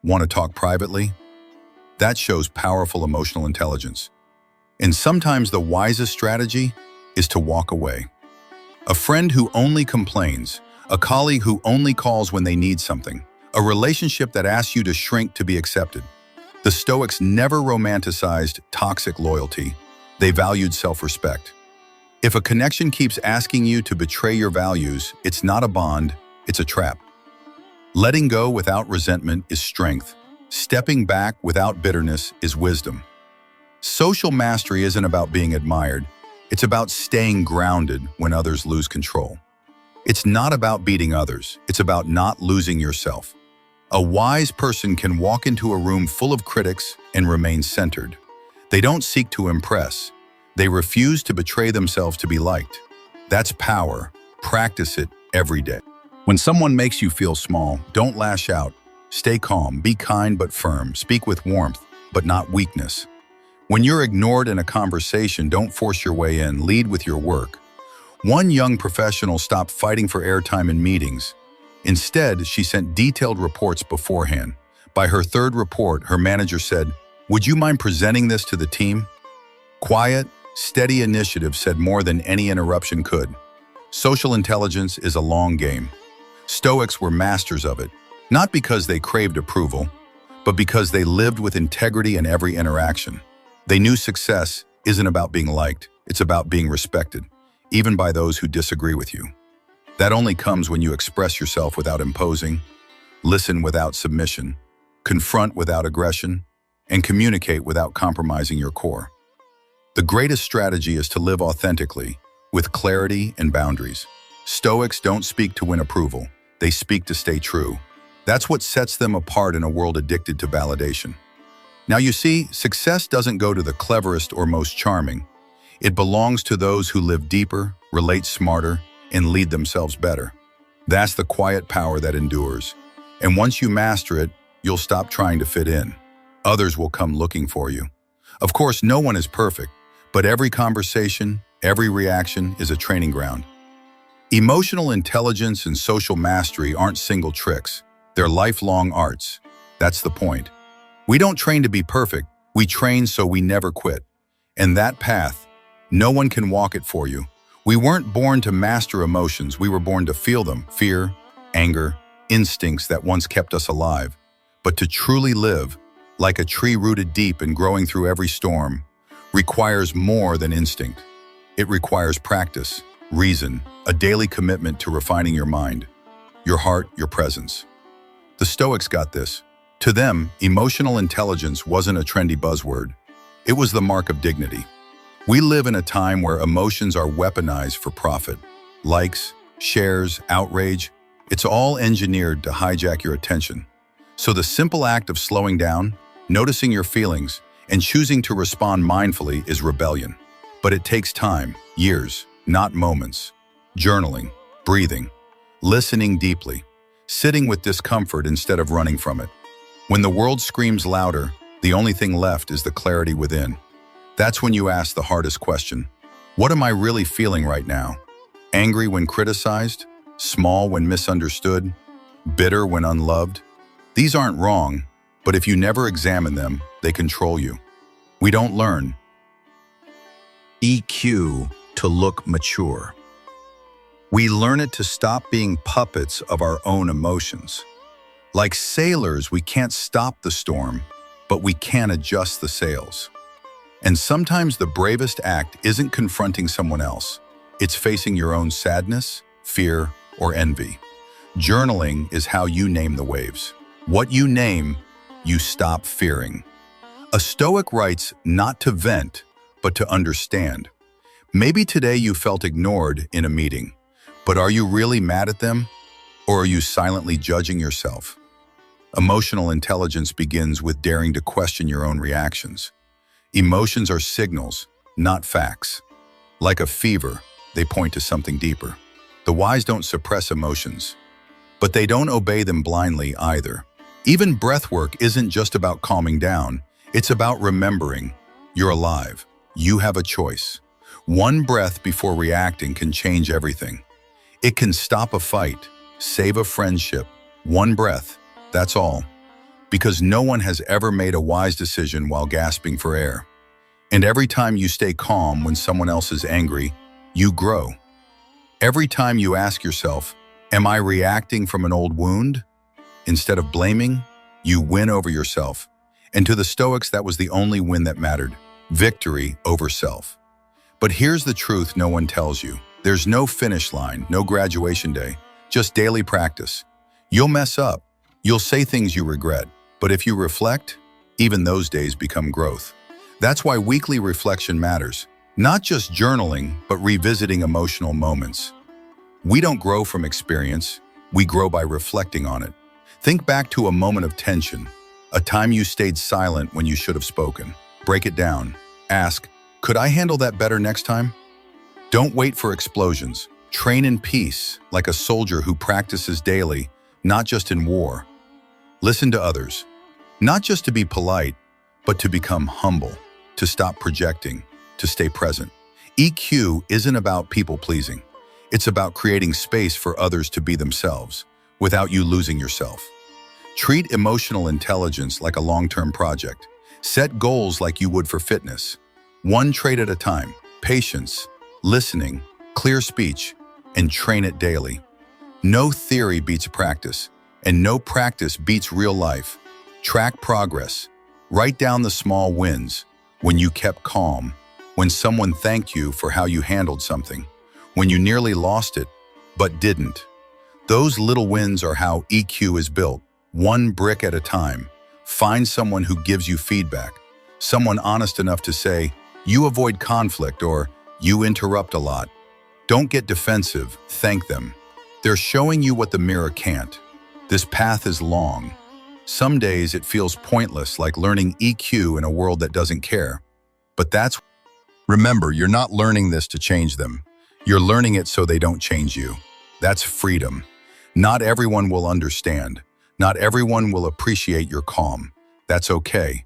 Want to talk privately?" That shows powerful emotional intelligence. And sometimes the wisest strategy is to walk away. A friend who only complains, a colleague who only calls when they need something, a relationship that asks you to shrink to be accepted. The Stoics never romanticized toxic loyalty. They valued self-respect. If a connection keeps asking you to betray your values, it's not a bond, it's a trap. Letting go without resentment is strength. Stepping back without bitterness is wisdom. Social mastery isn't about being admired. It's about staying grounded when others lose control. It's not about beating others. It's about not losing yourself. A wise person can walk into a room full of critics and remain centered. They don't seek to impress. They refuse to betray themselves to be liked. That's power. Practice it every day. When someone makes you feel small, don't lash out. Stay calm, be kind but firm, speak with warmth, but not weakness. When you're ignored in a conversation, don't force your way in, lead with your work. One young professional stopped fighting for airtime in meetings. Instead, she sent detailed reports beforehand. By her third report, her manager said, "Would you mind presenting this to the team?" Quiet, steady initiative said more than any interruption could. Social intelligence is a long game. Stoics were masters of it, not because they craved approval, but because they lived with integrity in every interaction. They knew success isn't about being liked, it's about being respected, even by those who disagree with you. That only comes when you express yourself without imposing, listen without submission, confront without aggression, and communicate without compromising your core. The greatest strategy is to live authentically, with clarity and boundaries. Stoics don't speak to win approval, they speak to stay true. That's what sets them apart in a world addicted to validation. Now you see, success doesn't go to the cleverest or most charming. It belongs to those who live deeper, relate smarter, and lead themselves better. That's the quiet power that endures. And once you master it, you'll stop trying to fit in. Others will come looking for you. Of course, no one is perfect, but every conversation, every reaction is a training ground. Emotional intelligence and social mastery aren't single tricks. They're lifelong arts. That's the point. We don't train to be perfect. We train so we never quit. And that path, no one can walk it for you. We weren't born to master emotions. We were born to feel them. Fear, anger, instincts that once kept us alive. But to truly live, like a tree rooted deep and growing through every storm, requires more than instinct. It requires practice, reason, a daily commitment to refining your mind, your heart, your presence. The Stoics got this. To them, emotional intelligence wasn't a trendy buzzword. It was the mark of dignity. We live in a time where emotions are weaponized for profit. Likes, shares, outrage, it's all engineered to hijack your attention. So the simple act of slowing down, noticing your feelings, and choosing to respond mindfully is rebellion. But it takes time, years, not moments. Journaling, breathing, listening deeply, sitting with discomfort instead of running from it. When the world screams louder, the only thing left is the clarity within. That's when you ask the hardest question. What am I really feeling right now? Angry when criticized? Small when misunderstood? Bitter when unloved? These aren't wrong, but if you never examine them, they control you. We don't learn EQ to look mature. We learn it to stop being puppets of our own emotions. Like sailors, we can't stop the storm, but we can adjust the sails. And sometimes the bravest act isn't confronting someone else. It's facing your own sadness, fear, or envy. Journaling is how you name the waves. What you name, you stop fearing. A Stoic writes not to vent, but to understand. Maybe today you felt ignored in a meeting, but are you really mad at them? Or are you silently judging yourself? Emotional intelligence begins with daring to question your own reactions. Emotions are signals, not facts. Like a fever, they point to something deeper. The wise don't suppress emotions, but they don't obey them blindly either. Even breath work isn't just about calming down. It's about remembering you're alive. You have a choice. One breath before reacting can change everything. It can stop a fight, save a friendship. One breath, that's all. Because no one has ever made a wise decision while gasping for air. And every time you stay calm when someone else is angry, you grow. Every time you ask yourself, am I reacting from an old wound? Instead of blaming, you win over yourself. And to the Stoics, that was the only win that mattered. Victory over self. But here's the truth no one tells you. There's no finish line, no graduation day, just daily practice. You'll mess up. You'll say things you regret. But if you reflect, even those days become growth. That's why weekly reflection matters. Not just journaling, but revisiting emotional moments. We don't grow from experience. We grow by reflecting on it. Think back to a moment of tension, a time you stayed silent when you should have spoken. Break it down. Ask, could I handle that better next time? Don't wait for explosions. Train in peace, like a soldier who practices daily, not just in war. Listen to others, not just to be polite, but to become humble, to stop projecting, to stay present. EQ isn't about people-pleasing. It's about creating space for others to be themselves, without you losing yourself. Treat emotional intelligence like a long-term project. Set goals like you would for fitness. One trait at a time. Patience, listening, clear speech, and train it daily. No theory beats practice, and no practice beats real life. Track progress. Write down the small wins. When you kept calm. When someone thanked you for how you handled something. When you nearly lost it, but didn't. Those little wins are how EQ is built. One brick at a time. Find someone who gives you feedback. Someone honest enough to say, you avoid conflict or you interrupt a lot. Don't get defensive, thank them. They're showing you what the mirror can't. This path is long. Some days it feels pointless, like learning EQ in a world that doesn't care. But remember, you're not learning this to change them. You're learning it so they don't change you. That's freedom. Not everyone will understand. Not everyone will appreciate your calm. That's okay.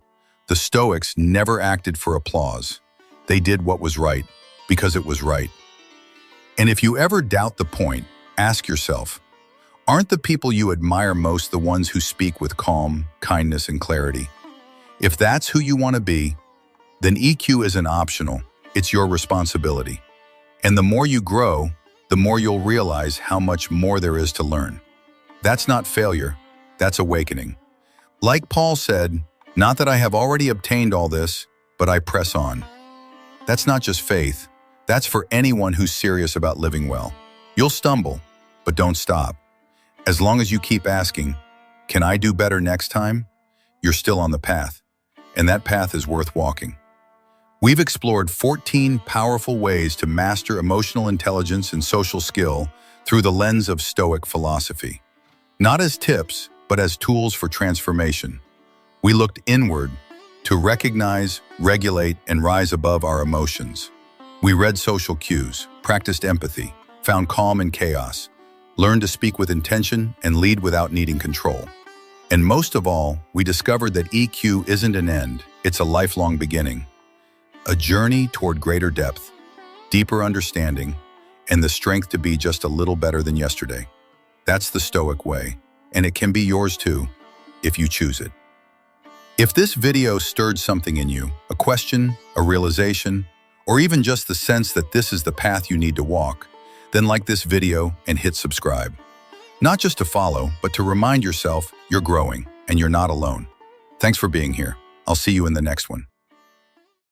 The Stoics never acted for applause. They did what was right, because it was right. And if you ever doubt the point, ask yourself, aren't the people you admire most the ones who speak with calm, kindness, and clarity? If that's who you want to be, then EQ isn't optional. It's your responsibility. And the more you grow, the more you'll realize how much more there is to learn. That's not failure. That's awakening. Like Paul said, not that I have already obtained all this, but I press on. That's not just faith. That's for anyone who's serious about living well. You'll stumble, but don't stop. As long as you keep asking, can I do better next time? You're still on the path, and that path is worth walking. We've explored 14 powerful ways to master emotional intelligence and social skill through the lens of Stoic philosophy. Not as tips, but as tools for transformation. We looked inward to recognize, regulate, and rise above our emotions. We read social cues, practiced empathy, found calm in chaos, learned to speak with intention and lead without needing control. And most of all, we discovered that EQ isn't an end, it's a lifelong beginning. A journey toward greater depth, deeper understanding, and the strength to be just a little better than yesterday. That's the Stoic way, and it can be yours too, if you choose it. If this video stirred something in you, a question, a realization, or even just the sense that this is the path you need to walk, then like this video and hit subscribe. Not just to follow, but to remind yourself you're growing and you're not alone. Thanks for being here. I'll see you in the next one.